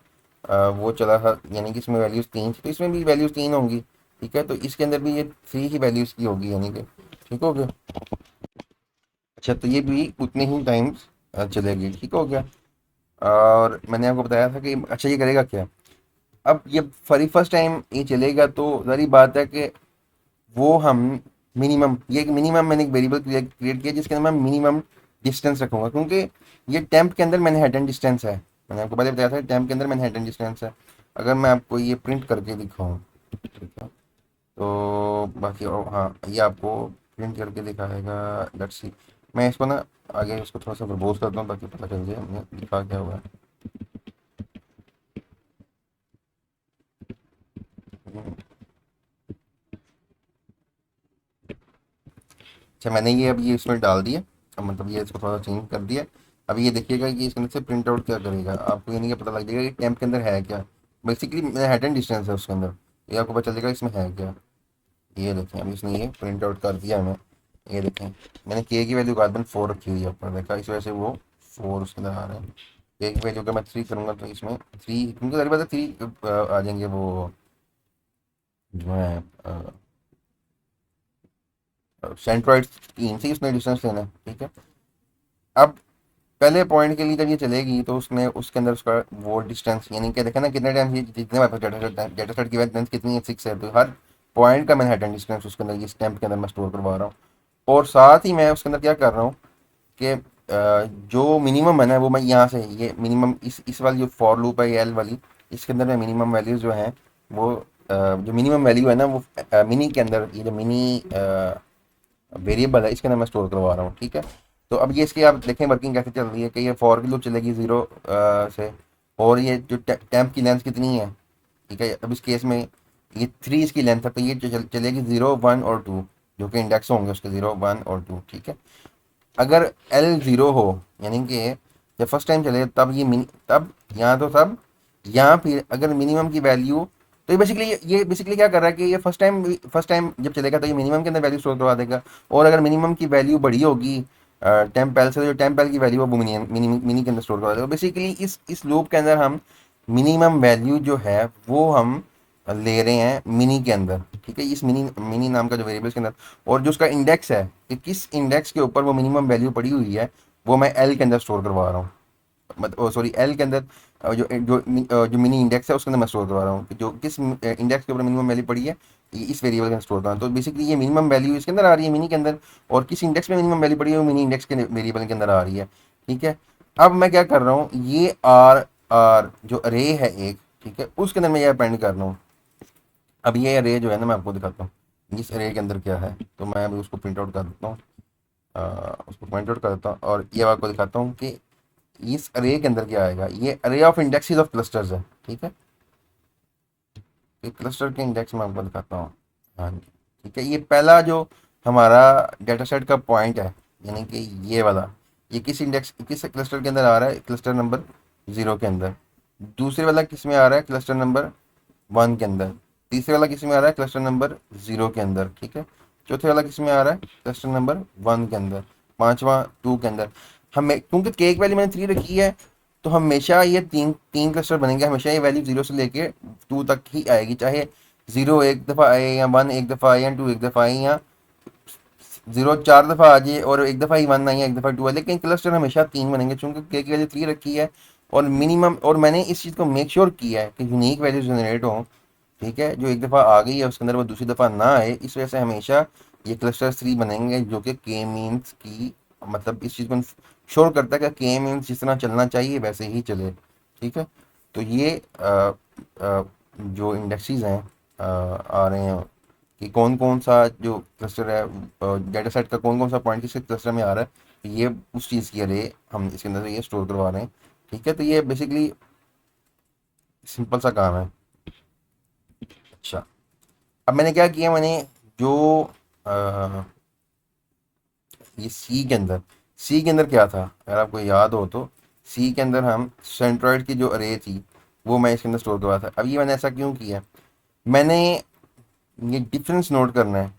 A: वो चला था, यानी कि इसमें वैल्यूज़ 3 थी, तो इसमें भी वैल्यूज़ 3 होंगी। ठीक है, तो इसके अंदर भी ये 3 ही वैल्यूज़ की होगी, यानी कि ठीक हो गया। अच्छा, तो ये भी उतने ही टाइम्स चलेगी, ठीक हो गया। और मैंने आपको बताया था कि अच्छा ये करेगा क्या। अब ये फर्स्ट टाइम ये चलेगा तो जारी बात है कि वो हम मिनिमम, ये एक मिनिमम मैंने एक वेरिएबल क्रिएट किया जिसके अंदर मैं मिनिमम डिस्टेंस रखूंगा, क्योंकि ये टेम्प के अंदर मैनहट्टन डिस्टेंस है। मैंने आपको पहले बताया था टेम्प के अंदर मैनहट्टन डिस्टेंस है। अगर मैं आपको ये प्रिंट करके दिखाऊं, ठीक है, तो बाकी हाँ ये आपको प्रिंट करके दिखाएगा। लेट्स सी, मैं इसको ना आगे इसको थोड़ा सा प्रपोज करता हूँ ताकि पता चल जाए हमने लिखा क्या हुआ है। अच्छा, मैंने ये अब ये इसमें डाल दिया। अब मतलब ये इसको थोड़ा चेंज कर दिया। अब ये देखिएगा कि इसके अंदर से प्रिंट आउट क्या करेगा, आपको ये नहीं पता लग जाएगा कि टेम्प के अंदर है क्या। बेसिकली मैनहट्टन डिस्टेंस है उसके अंदर, ये आपको पता चलेगा इसमें है क्या। ये देखें, अब इसने ये प्रिंट आउट कर दिया हमें। ये देखें, मैंने के की वैल्यू कार्बन 4 रखी हुई है ऊपर, देखा, इस वजह से वो 4 उसके अंदर आ रहे हैं। के की वैल्यू अगर मैं 3 करूँगा तो इसमें 3, क्योंकि सारी बात है 3 आ जाएंगे वो जो है सेंट्रॉइड 3 से उसने डिस्टेंस लेना है, ठीक है। अब पहले पॉइंट के लिए जब ये चलेगी तो उसने उसके अंदर उसका वो डिस्टेंस, यानी कि देखा ना कितने टाइम ये जितने हमारे पास डेटा सेट की लेंथ कितनी है, 6 है, तो हर पॉइंट का मैनहट्टन डिस्टेंस उसके अंदर ये स्टैम्प के अंदर मैं स्टोर करवा रहा हूँ। और साथ ही मैं उसके अंदर क्या कर रहा हूँ कि जो मिनिमम है ना वो मैं यहाँ से ये मिनिमम इस वाली जो फॉर लूप है ये एल वाली, इसके अंदर मैं मिनिमम वैल्यूज जो हैं वो जो मिनिमम वैल्यू है ना वो मिनी के अंदर, ये जो मिनी वेरिएबल है इसके अंदर मैं स्टोर करवा रहा हूँ, ठीक है। तो अब ये इसकी आप देखें वर्किंग कैसे चल रही है कि ये फॉर की लूप चलेगी 0 से, और ये जो टैम्प की लेंथ कितनी है, ठीक है। अब इस केस में ये 3 इसकी लेंथ है, तो ये चलेगी 0 1 और 2, जो कि इंडेक्स होंगे उसके 0 1 और 2, ठीक है। अगर एल 0 हो, यानी कि जब फर्स्ट टाइम चले तब ये मिनी, तब यहाँ तो तब यहाँ फिर अगर मिनिमम की वैल्यू, तो ये बेसिकली क्या कर रहा है कि ये फर्स्ट टाइम जब चलेगा तो ये मिनिमम के अंदर वैल्यू स्टोर करवा देगा। और अगर मिनिमम की वैल्यू बड़ी होगी टेम्पेल से, तो जो टेम्पेल की वैल्यू है वो मिनी के अंदर स्टोर करवा देगा। बेसिकली इस लूप के अंदर हम मिनिमम वैल्यू जो है वो हम ले रहे हैं मिनी के अंदर, ठीक है, इस मिनी मिनी नाम का जो वेरिएबल के अंदर। और जो उसका इंडेक्स है कि किस इंडेक्स के ऊपर वो मिनिमम वैल्यू पड़ी हुई है वो मैं एल के अंदर स्टोर करवा रहा हूँ। मतलब सॉरी एल के अंदर जो मिनी इंडेक्स है उसके अंदर मैं स्टोर करवा रहा हूँ कि जो किस इंडेक्स के ऊपर मिनिमम वैल्यू पड़ी है ये इस वेरिएबल के अंदर स्टोर करवा रहा हूँ। तो बेसिकली ये मिनिमम वैल्यू इसके अंदर आ रही है मिनी के अंदर, और किस इंडेक्स में मिनिमम वैल्यू पड़ी है वो मिनी इंडेक्स के वेरिएबल के अंदर आ रही है, ठीक है। अब मैं क्या कर रहा हूँ, ये आर आर जो अरे है एक, ठीक है, उसके अंदर मैं ये अपेंड कर रहा हूँ। अब ये अरे जो है ना मैं आपको दिखाता हूँ इस अरे के अंदर क्या है, तो मैं अभी उसको प्रिंट आउट कर देता हूँ। उसको प्रिंट आउट कर देता हूँ और ये आपको दिखाता हूँ कि इस अरे के अंदर क्या आएगा। ये अरे ऑफ इंडेक्सेस ऑफ क्लस्टर्स है, ठीक है। ये क्लस्टर के इंडेक्स में आपको दिखाता हूँ। हाँ जी, ठीक है, ये पहला जो हमारा डेटा सेट का पॉइंट है, यानी कि ये वाला, ये किस क्लस्टर के अंदर आ रहा है, क्लस्टर नंबर 0 के अंदर। दूसरे वाला किस में आ रहा है, क्लस्टर नंबर 1 के अंदर। तीसरे वाला किस में आ रहा है, क्लस्टर नंबर 0 के अंदर, ठीक है। चौथे वाला किस में आ रहा है, क्लस्टर नंबर 1 के अंदर। पांचवा 2 के अंदर। हमें क्योंकि केक वैल्यू मैंने 3 रखी है, तो हमेशा ये तीन तीन क्लस्टर बनेंगे, हमेशा ये वैल्यू 0 से लेके 2 तक ही आएगी, चाहे 0 एक दफ़ा आए या 1 एक दफ़ा आए या 2 एक दफ़ा आए या 0 4 दफ़ा आ जाए और एक दफ़ा ही 1 आई या एक दफ़ा 2 है, लेकिन क्लस्टर हमेशा 3 बनेंगे क्योंकि के की वैल्यू 3 रखी है। और मिनिमम, और मैंने इस चीज़ को मेक श्योर किया है कि यूनिक वैल्यू जनरेट हो, ठीक है, जो एक दफ़ा आ गई है उसके अंदर वो दूसरी दफ़ा ना आए, इस वजह से हमेशा ये क्लस्टर 3 बनेंगे, जो कि के मीन्स की मतलब इस चीज़ को श्योर करता है कि के मीन्स जिस तरह चलना चाहिए वैसे ही चले, ठीक है। तो ये जो इंडेक्सेस हैं आ रहे हैं कि कौन कौन सा जो क्लस्टर है डेटा सेट का कौन कौन सा पॉइंट किस क्लस्टर में आ रहा है, तो ये उस चीज़ की अरे हम इसके अंदर से ये स्टोर करवा रहे हैं, ठीक है। तो ये बेसिकली सिंपल सा काम है। अच्छा, अब मैंने क्या किया, मैंने जो अ, ये सी के अंदर क्या था, अगर आपको याद हो तो सी के अंदर हम सेंट्रॉइड की जो अरे थी वो मैं इसके अंदर स्टोर करवा था। अब ये मैंने ऐसा क्यों किया, मैंने ये डिफरेंस नोट करना है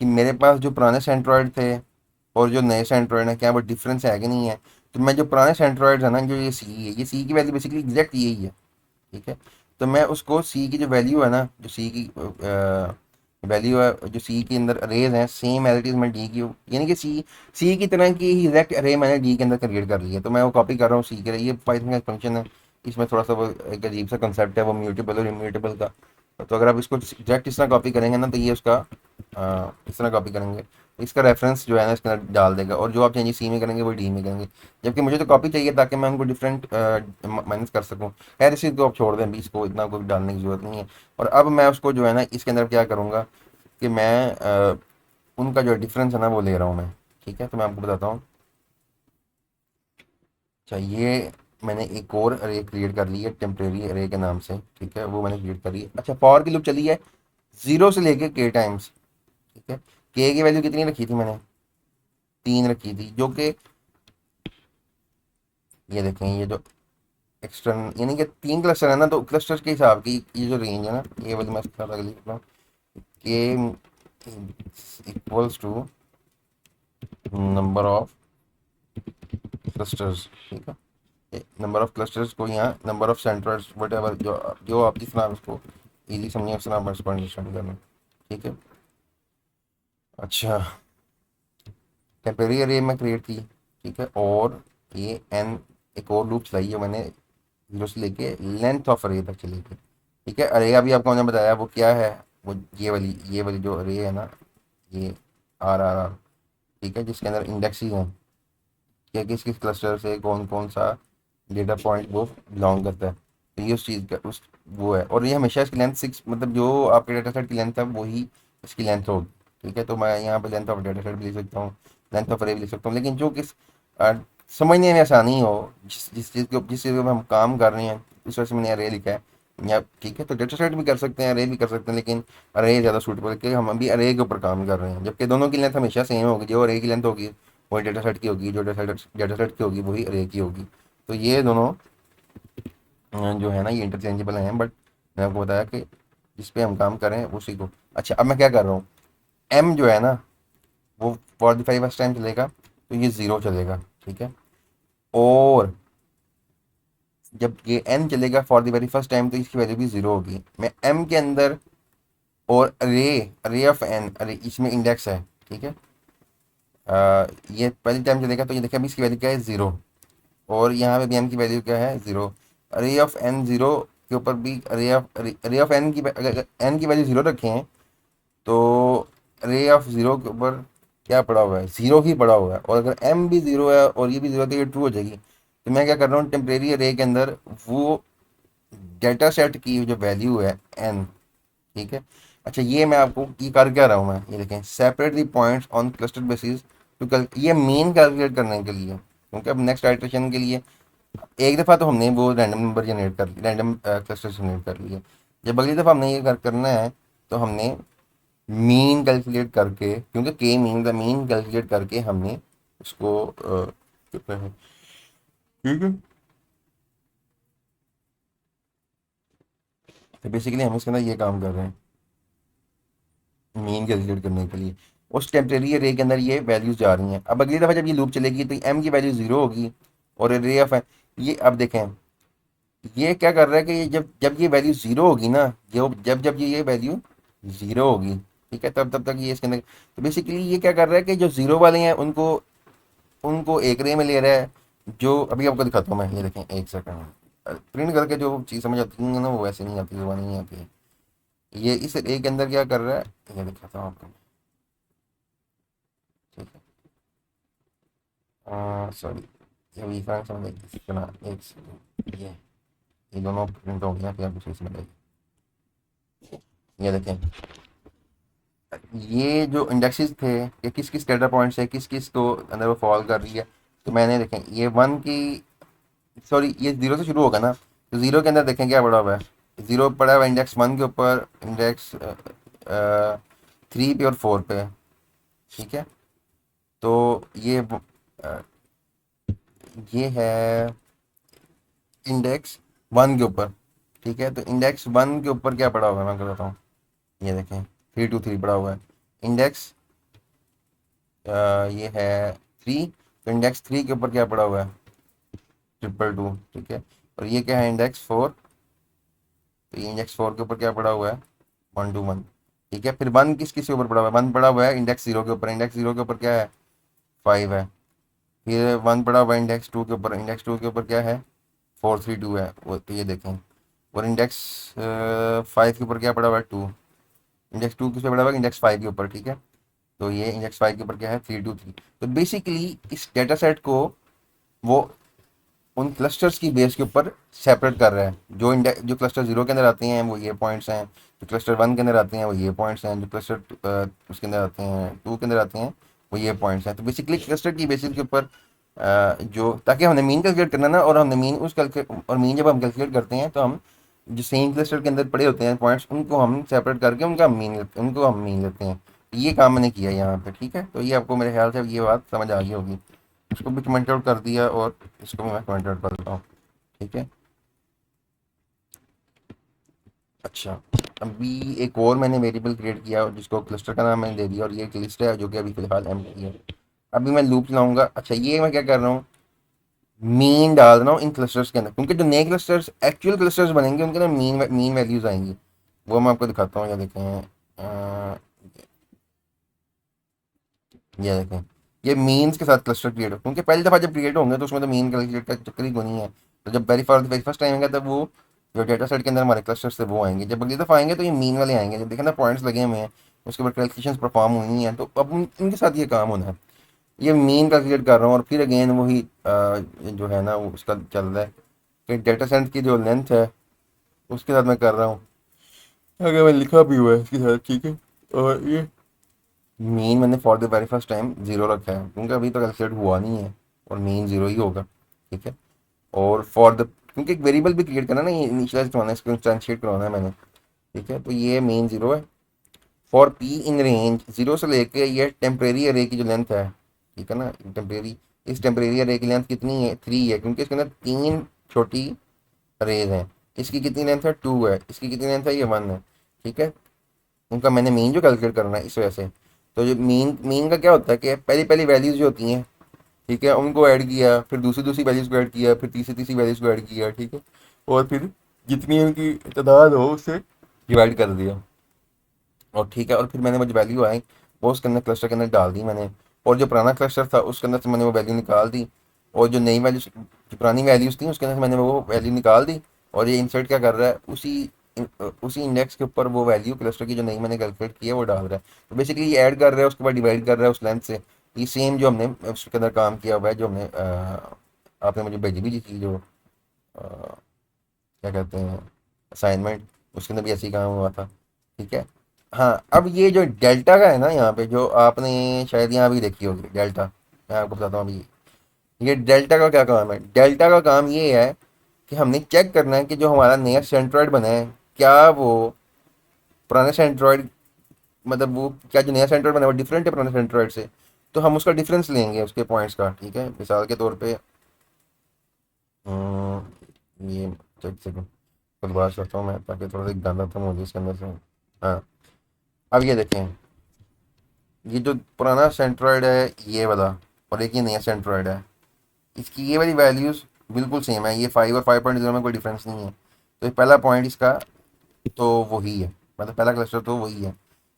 A: कि मेरे पास जो पुराने सेंट्रॉइड थे और जो नए सेंट्रॉइड हैं क्या वो डिफरेंस है कि नहीं है। तो मैं जो पुराने सेंट्रॉइड है ना, जो ये सी है, ये सी की वैल्यू बेसिकली एग्जैक्ट यही है, ठीक है। तो मैं उसको सी की जो वैल्यू है ना, जो सी की वैल्यू है, जो सी के अंदर अरेज हैं सेम एज इट इज मैं डी की, यानी कि सी की तरह की ही एग्जैक्ट अरे मैंने डी के अंदर क्रिएट कर ली है। तो मैं वो कॉपी कर रहा हूँ सी के लिए। ये पाइथन का फंक्शन है, इसमें थोड़ा सा वो एक अजीब सा कंसेप्ट है वो म्यूटेबल और इम्यूटेबल का। तो अगर आप इसको डायरेक्ट इस तरह कॉपी करेंगे ना, तो ये उसका इस तरह कॉपी करेंगे तो इसका रेफरेंस जो है ना इसके अंदर डाल देगा, और जो आप चेंजेस सी में करेंगे वो डी में करेंगे। जबकि मुझे तो कॉपी चाहिए ताकि मैं उनको डिफरेंट मैनेज कर सकूँ। खैर इसी को आप छोड़ दें, अभी इसको इतना कोई डालने की जरूरत नहीं है। और अब मैं उसको जो है ना इसके अंदर क्या करूँगा कि मैं उनका जो डिफरेंस है ना वो ले रहा हूँ मैं। ठीक है, तो मैं आपको बताता हूँ। अच्छा, ये मैंने एक और अरे क्रिएट कर ली है टेम्परेरी अरे के नाम से। ठीक है, वो मैंने क्रिएट कर ली है। अच्छा, फॉर की लूप चली है जीरो से लेके के टाइम्स। ठीक है, के की वैल्यू कितनी रखी थी मैंने, 3 रखी थी, जो कि ये देखें, ये जो एक्सटर्नल यानी कि 3 क्लस्टर है ना, तो क्लस्टर्स के हिसाब की ये जो रेंज है ना, ये वाली मैं इसके साथ आगे लिख रहा हूँ। K equals to number of clusters. ठीक है, नंबर ऑफ क्लस्टर्स को यहाँ number of centres whatever, जो जो आप जिस तरह उसको इजी समझिए उस तरह आप इसको अंडरस्टैंड करना। ठीक है, अच्छा, टेम्परेरी अरे मैं क्रिएट की। ठीक है, और ये एन एक और लूप चलाई है मैंने, जीरो से लेके लेंथ ऑफ अरे तक चली गई। ठीक है, अरे अभी आपको मैंने बताया वो क्या है, वो ये वाली जो अरे है ना, ये आर आर आर। ठीक है, जिसके अंदर इंडेक्सेस हैं कि किस किस क्लस्टर से कौन कौन सा डेटा पॉइंट वो बिलोंग करता है। तो ये उस चीज़ का उस वो है, और ये हमेशा इसकी लेंथ 6, मतलब जो आपके डेटा सेट की लेंथ है वही इसकी लेंथ होगी। ठीक है, तो मैं यहाँ पे लेंथ ऑफ डेटा सेट भी लिख सकता हूँ, लेंथ ऑफ अरे भी लिख सकता हूँ, लेकिन जो अ, समझने में आसानी हो, जिस चीज़ पे हम काम कर रहे हैं, इस वजह से मैंने अरे लिखा है। या ठीक है, तो डेटा सेट भी कर सकते हैं, अरे भी कर सकते हैं, लेकिन अरे ज़्यादा सूटेबल है कि हम अभी अरे के ऊपर काम कर रहे हैं, जबकि दोनों की लेंथ हमेशा सेम होगी। जो अरे की लेंथ होगी वही डेटा सेट की होगी, जो डेटा सेट की होगी वही अरे की होगी। तो ये दोनों जो है ना ये इंटरचेंजेबल हैं, बट मैंने आपको बताया कि जिस पे हम काम करें उसी को। अच्छा, अब मैं क्या कर रहा हूँ, एम जो है ना वो 45 फर्स्ट टाइम चलेगा, तो ये ज़ीरो चलेगा। ठीक है, और जब ये एन चलेगा for the very first time, तो इसकी वैल्यू भी ज़ीरो होगी। मैं एम के अंदर और अरे अरे ऑफ एन, अरे इसमें इंडेक्स है। ठीक है, ये पहली टाइम चलेगा, तो ये देखिए अभी इसकी वैल्यू क्या है, ज़ीरो। और यहाँ पे भी एन की वैल्यू क्या है, ज़ीरो। अरे ऑफ एन ज़ीरो के ऊपर भी अरे ऑफ एन की, अगर एन की वैल्यू ज़ीरो रखे हैं, तो अरे ऑफ ज़ीरो के ऊपर क्या पड़ा हुआ है, ज़ीरो ही पड़ा हुआ है। और अगर एम भी ज़ीरो है और ये भी ज़ीरो, तो ये ट्रू हो जाएगी। तो मैं क्या कर रहा हूँ, टेम्परेरी अरे के अंदर वो डेटा सेट की जो वैल्यू है एन। ठीक है, अच्छा, ये मैं आपको ये कर क्या रहा हूँ मैं, ये देखें, separate the points on cluster basis to ये मीन कैलकुलेट करने के लिए, क्योंकि अब नेक्स्ट आइटरेशन के लिए एक दफ़ा तो हमने वो रैंडम नंबर जनरेट कर लिया, रैंडम क्लस्टर जनरेट कर लिए। जब अगली दफ़ा हमने ये करना है, तो हमने मीन कैलकुलेट करके, क्योंकि के मीन द मीन कैलकुलेट करके हमने उसको कितना है। ठीक है, तो बेसिकली हम इसके अंदर ये काम कर रहे हैं मीन कैलकुलेट करने के लिए। उस टेम्परेरी रे के अंदर ये वैल्यूज जा रही हैं। अब अगली दफ़ा जब ये लूप चलेगी तो एम की वैल्यू ज़ीरो होगी, और रे ऑफ है, ये अब देखें ये क्या कर रहा है कि ये जब जब ये वैल्यू ज़ीरो होगी ना, जो जब जब ये वैल्यू ज़ीरो होगी, ठीक है, तब तब तक ये इसके अंदर। तो बेसिकली ये क्या कर रहा है कि जो ज़ीरो वाले हैं उनको उनको एक रे में ले रहा है। जो अभी आपको दिखाता हूँ मैं, ये देखें, एक सेकंड प्रिंट करके जो चीज़ समझ आती है ना वो वैसे नहीं आती, जुबानी नहीं आती है। ये इस रे के अंदर क्या कर रहा है, ये दिखाता हूँ आपको। ठीक है, सॉरी, ये अभी इतना समझ इतना एक सेकंड, ये दोनों प्रिंट हो गया, फिर आपको सही समझ आएगी। ये देखें, ये जो इंडेक्सेस थे ये किस किस डेटा पॉइंट से किस किस को अंदर वो फॉल कर रही है। तो मैंने देखें ये वन की, सॉरी, ये जीरो से शुरू होगा ना, तो जीरो के अंदर देखें क्या पड़ा हुआ है, जीरो पड़ा हुआ है इंडेक्स वन के ऊपर, इंडेक्स थ्री पे और फोर पे। ठीक है, तो अ, ये है इंडेक्स वन के ऊपर। ठीक है, तो इंडेक्स वन के ऊपर क्या पड़ा हुआ है मैं आपको बताता हूँ। ये देखें, 323 पड़ा हुआ है। इंडेक्स ये है थ्री, तो इंडेक्स थ्री के ऊपर क्या पड़ा हुआ है, 222। ठीक है, और ये क्या है, इंडेक्स फोर, तो ये इंडेक्स 4 के ऊपर क्या पड़ा हुआ है, 1 2 1। ठीक है, फिर 1 किसके ऊपर पड़ा हुआ है, 1 पड़ा हुआ है इंडेक्स 0 के ऊपर, इंडेक्स 0 के ऊपर क्या है, 5 है। फिर 1 पड़ा हुआ है इंडेक्स 2 के ऊपर, इंडेक्स 2 के ऊपर क्या है, 4 3 2 है वो, तो ये देखें। और इंडेक्स 5 के ऊपर क्या पड़ा हुआ है, 2। इंडेक्स 2 किस पे पड़ा हुआ है, इंडेक्स 5 के ऊपर। ठीक है, तो ये इंडेक्स 5 के ऊपर क्या है, 3 2 3। तो बेसिकली इस डेटा सेट को वो उन क्लस्टर्स की बेस के ऊपर सेपरेट कर रहा है। जो क्लस्टर 0 के अंदर आते हैं वो ये पॉइंट्स हैं, जो क्लस्टर 1 के अंदर आते हैं वो ये पॉइंट्स हैं, जो क्लस्टर उसके अंदर आते हैं 2 के अंदर आते हैं वो ये पॉइंट्स हैं। तो बेसिकली क्लस्टर की बेसिस के ऊपर जो, ताकि हमने मीन कैलकुलेट करना ना, और हमने मीन उस कैलकुलेट, और मीन जब हम कैलकुलेट करते हैं तो हम जो सेम क्लस्टर के अंदर पड़े होते हैं पॉइंट्स, उनको हम सेपरेट करके उनको हम मीन लेते हैं। ये काम मैंने किया यहाँ पे। ठीक है, तो ये आपको मेरे ख्याल से ये बात समझ आ गई होगी। इसको भी कमेंट आउट कर दिया और इसको भी मैं कमेंट आउट कर देता हूँ। ठीक है, अच्छा। अभी एक और मैंने वेरिएबल क्रिएट किया और जिसको क्लस्टर का नाम मैंने दे दिया, और ये एक लिस्ट है जो कि अभी फिलहाल एम्प्टी है। अभी मैं लूप चलाऊंगा। अच्छा, ये मैं क्या कर रहा हूँ, मीन डाल रहा हूँ इन क्लस्टर्स के अंदर, क्योंकि जो नए क्लस्टर्स एक्चुअल क्लस्टर्स बनेंगे उनके अंदर मीन वैल्यूज आएंगी। वो मैं आपको दिखाता हूँ, या देखें, ये देखें, ये मीन्स के साथ क्लस्टर क्रिएट हो, क्योंकि पहली दफ़ा जब क्रिएट होंगे तो उसमें तो मीन कैलकुलेट का चक्कर ही नहीं है। तो जब वेरी फर्स्ट टाइम आएगा तब वो जो डेटा सेट के अंदर हमारे क्लस्टर्स थे वो आएंगे। जब अगली दफ़ा आएंगे तो ये मीन वाले आएंगे, जब देखें ना पॉइंट्स लगे हुए हैं, उसके बाद कैलकुलेशन परफॉर्म हुई हैं, तो अब इनके साथ ये काम होना है। ये मीन कैलकुलेट कर रहा हूँ, और फिर अगेन वही जो है ना वो उसका चल रहा है कि डेटा सेट की जो लेंथ है उसके साथ मैं कर रहा हूँ। अगर मैं लिखा भी हुआ है इसके साथ। ठीक है, और ये मीन मैंने for the very first time 0 रखा है, क्योंकि अभी तक कैलकुलेट हुआ नहीं है, और मीन 0 ही होगा। ठीक है, और फॉर द, क्योंकि एक वेरिएबल भी क्रिएट करना ना, ये इनिशियलाइज करवाना है, इसको इंस्टेंशिएट करवाना है मैंने। ठीक है, तो ये मीन 0 है। फॉर पी इन रेंज 0 से लेके ये टेम्परेरी अरे की जो लेंथ है, ठीक है ना, टेम्परेरी, इस टेम्परेरी अरे की लेंथ कितनी है, 3 है, क्योंकि इसके अंदर 3 छोटी अरेज हैं। इसकी कितनी लेंथ है, 2 है। इसकी कितनी लेंथ है, ये 1 है। ठीक है, उनका मैंने मीन जो कैलकुलेट करना है इस वजह से। तो जो मीन मीन का क्या होता है कि पहली पहली वैल्यूज जो होती हैं, ठीक है, उनको ऐड किया, फिर दूसरी दूसरी वैल्यूज को ऐड किया, फिर तीसरी तीसरी वैल्यूज को ऐड किया। ठीक है, और फिर जितनी उनकी तादाद हो उससे डिवाइड कर दिया। और ठीक है, और फिर मैंने वो जो वैल्यू आई वो उसके अंदर क्लस्टर के अंदर डाल दी मैंने, और जो पुराना क्लस्टर था उसके अंदर से मैंने वो वैल्यू निकाल दी, और जो नई वैल्यूज, जो पुरानी वैल्यूज थी उसके अंदर से मैंने वो वैल्यू निकाल दी। और ये इंसर्ट क्या कर रहा है, उसी इंडेक्स के ऊपर वो वैल्यू क्लस्टर की जो नई मैंने कैलकुलेट की है वो डाल रहा है। तो बेसिकली ये ऐड कर रहा है, उसके बाद डिवाइड कर रहा है उस लेंथ से। ये सेम जो हमने उसके अंदर काम किया हुआ है, जो हमने आपने मुझे भेजी भी थी, जो क्या कहते हैं, असाइनमेंट, उसके अंदर भी ऐसे ही काम हुआ था। ठीक है, हाँ। अब ये जो डेल्टा का है ना, यहाँ पे जो आपने शायद यहाँ भी देखी होगी डेल्टा, मैं आपको बताता हूँ अभी। ये डेल्टा का क्या काम है, डेल्टा का काम ये है कि हमने चेक करना है कि जो हमारा नया सेंट्रॉइड बना है, क्या वो पुराने सेंट्रॉइड, मतलब वो क्या जो नया सेंट्रॉइड बना है वो डिफरेंट है पुराने सेंट्रॉइड से। तो हम उसका डिफरेंस लेंगे उसके पॉइंट्स का। ठीक है, मिसाल के तौर पे ये चेक सेकंड खुद बात करता हूँ मैं, ताकि थोड़ा सा गाना था मुझे इसके अंदर से। हाँ, अब ये देखें, ये जो पुराना सेंट्रॉइड है ये वाला, और एक ये नया सेंट्रॉइड है, इसकी ये वाली वैल्यूज़ बिल्कुल सेम है। ये 5 और 5.0 में कोई डिफरेंस नहीं है। तो ये पहला पॉइंट इसका तो वही है, मतलब पहला क्लस्टर तो वही है।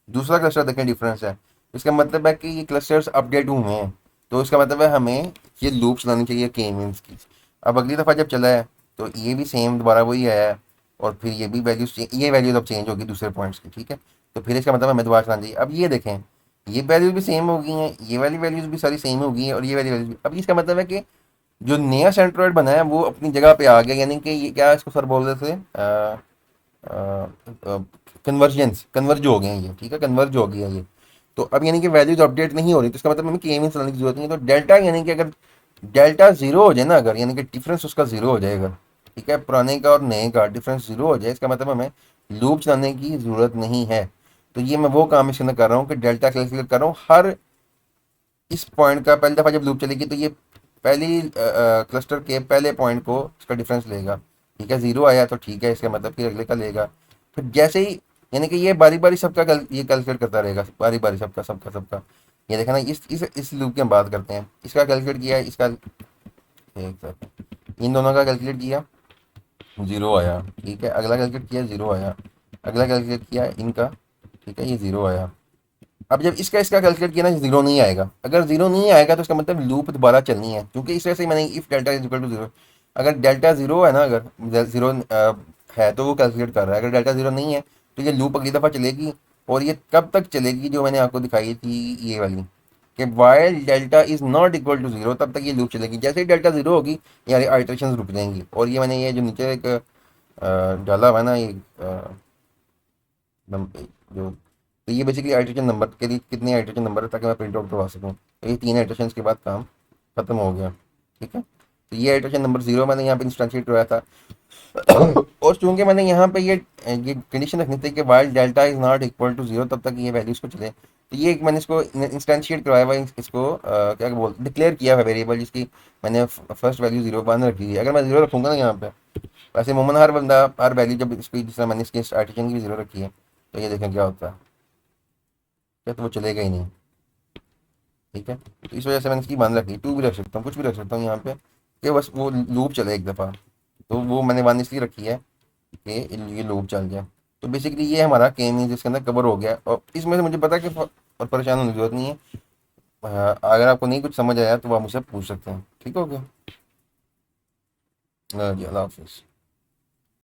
A: दूसरा क्लस्टर देखें डिफरेंस है, इसका मतलब है कि ये क्लस्टर्स अपडेट हुए हैं। तो इसका मतलब है हमें ये लूप चलानी चाहिए के मीन्स की। अब अगली दफ़ा जब चला है तो ये भी सेम दोबारा वही आया है, और फिर ये भी वैल्यूज, ये वैल्यूज अब चेंज होगी दूसरे पॉइंट्स की। ठीक है, तो फिर इसका मतलब हमें दोबारा चलानी चाहिए। अब ये देखें, ये वैल्यूज भी सेम हो गई हैं, ये वाली वैल्यूज भी सारी सेम हो गई हैं, और ये वाली वैल्यूज भी। अब इसका मतलब है कि जो नया सेंट्रॉइड बना है वो अपनी जगह पे आ गया, यानी कि ये क्या इसको सर बोल रहे थे, कन्वर्जेंस, कन्वर्ज हो गए हैं ये। ठीक है, कन्वर्ज हो गया ये। तो अब यानी कि वैल्यूज अपडेट नहीं हो रही, तो इसका मतलब हमें के मीन्स लाने की जरूरत नहीं है। तो डेल्टा यानी कि अगर डेल्टा जीरो हो जाए ना, अगर यानी कि डिफरेंस उसका जीरो हो जाएगा, ठीक है, पुराने का और नए का डिफरेंस जीरो हो जाए, इसका मतलब हमें लूप चलाने की जरूरत नहीं है। तो ये मैं वो काम इसके अंदर कर रहा हूँ कि डेल्टा कैलकुलेट कर रहा हूँ हर इस पॉइंट का। पहली दफ़ा जब लूप चलेगी तो ये पहली क्लस्टर के पहले पॉइंट को इसका डिफरेंस लेगा। ठीक है, जीरो आया तो ठीक है, इसका मतलब फिर अगले का लेगा। फिर जैसे ही, यानी कि ये बारी बारी सबका ये कैलकुलेट करता रहेगा, बारी बारी सबका सबका सबका। ये देखा ना, इस लूप की हम बात करते हैं, इसका कैलकुलेट किया, इसका एक second, इन दोनों का कैलकुलेट किया, ज़ीरो आया, ठीक है। अगला कैलकुलेट किया, ज़ीरो आया। अगला कैलकुलेट किया इनका, ठीक है, ये ज़ीरो आया। अब जब इसका इसका कैलकुलेट किया ना, ज़ीरो नहीं आएगा। अगर ज़ीरो नहीं आएगा तो इसका मतलब लूप दोबारा चलनी है, क्योंकि इस तरह से मैंने if delta is equal to zero, अगर डेल्टा ज़ीरो है ना, अगर ज़ीरो है तो वो कैलकुलेट कर रहा है। अगर डेल्टा ज़ीरो नहीं है तो ये लूप अगली दफ़ा चलेगी। और ये कब तक चलेगी, जो मैंने आपको दिखाई थी ये वाली, कि while delta is not equal to zero, तब तक ये लूप चलेगी। जैसे ही डेल्टा ज़ीरो होगी यार आइट्रेशन रुक जाएंगी। और ये मैंने ये जो नीचे एक डाला हुआ है ना, ये जो, तो ये बेसिकली आइट्रेशन नंबर के लिए कितने आइट्रेशन नंबर है, ताकि मैं प्रिंट आउट करवा सकूँ। तो ये तीन आइट्रेशन के बाद काम खत्म हो गया, ठीक है। तो ये आइट्रेशन नंबर ज़ीरो मैंने यहाँ पे इंस्टेंशिएट करवाया था। और चूंकि मैंने यहाँ पे ये कंडीशन रखनी थी कि while delta is not equal to zero, तब तक ये वैल्यूज को चले। तो ये मैंने इसको इंस्टेंशिएट करवाया हुआ इसको क्या बोल डिक्लेयर किया है वेरिएबल, जिसकी मैंने फर्स्ट वैल्यू जीरो वन रखी है। अगर मैं जीरो रखूँगा ना यहाँ पे, वैसे मोमन हर बंदा हर वैल्यू जब इसकी, जिस तरह मैंने इसकी आर्टिजन की भी जीरो रखी है, तो ये देखें क्या होता है, क्या तो वो चलेगा ही नहीं, ठीक है। तो इस वजह से मैंने इसकी वन रखी, टू भी रख सकता हूँ, कुछ भी रख सकता हूँ यहाँ पे, कि बस वो लूप चले एक दफ़ा। तो वो मैंने वन इसलिए रखी है कि ये लूप चल जाए। तो बेसिकली ये हमारा के मीन्स इसके अंदर कवर हो गया। और इसमें से मुझे पता है कि और परेशान होने की जरूरत नहीं है। अगर आपको नहीं कुछ समझ आया तो आप मुझसे पूछ सकते हैं, ठीक हो गया। जी, अल्लाह हाफिज़।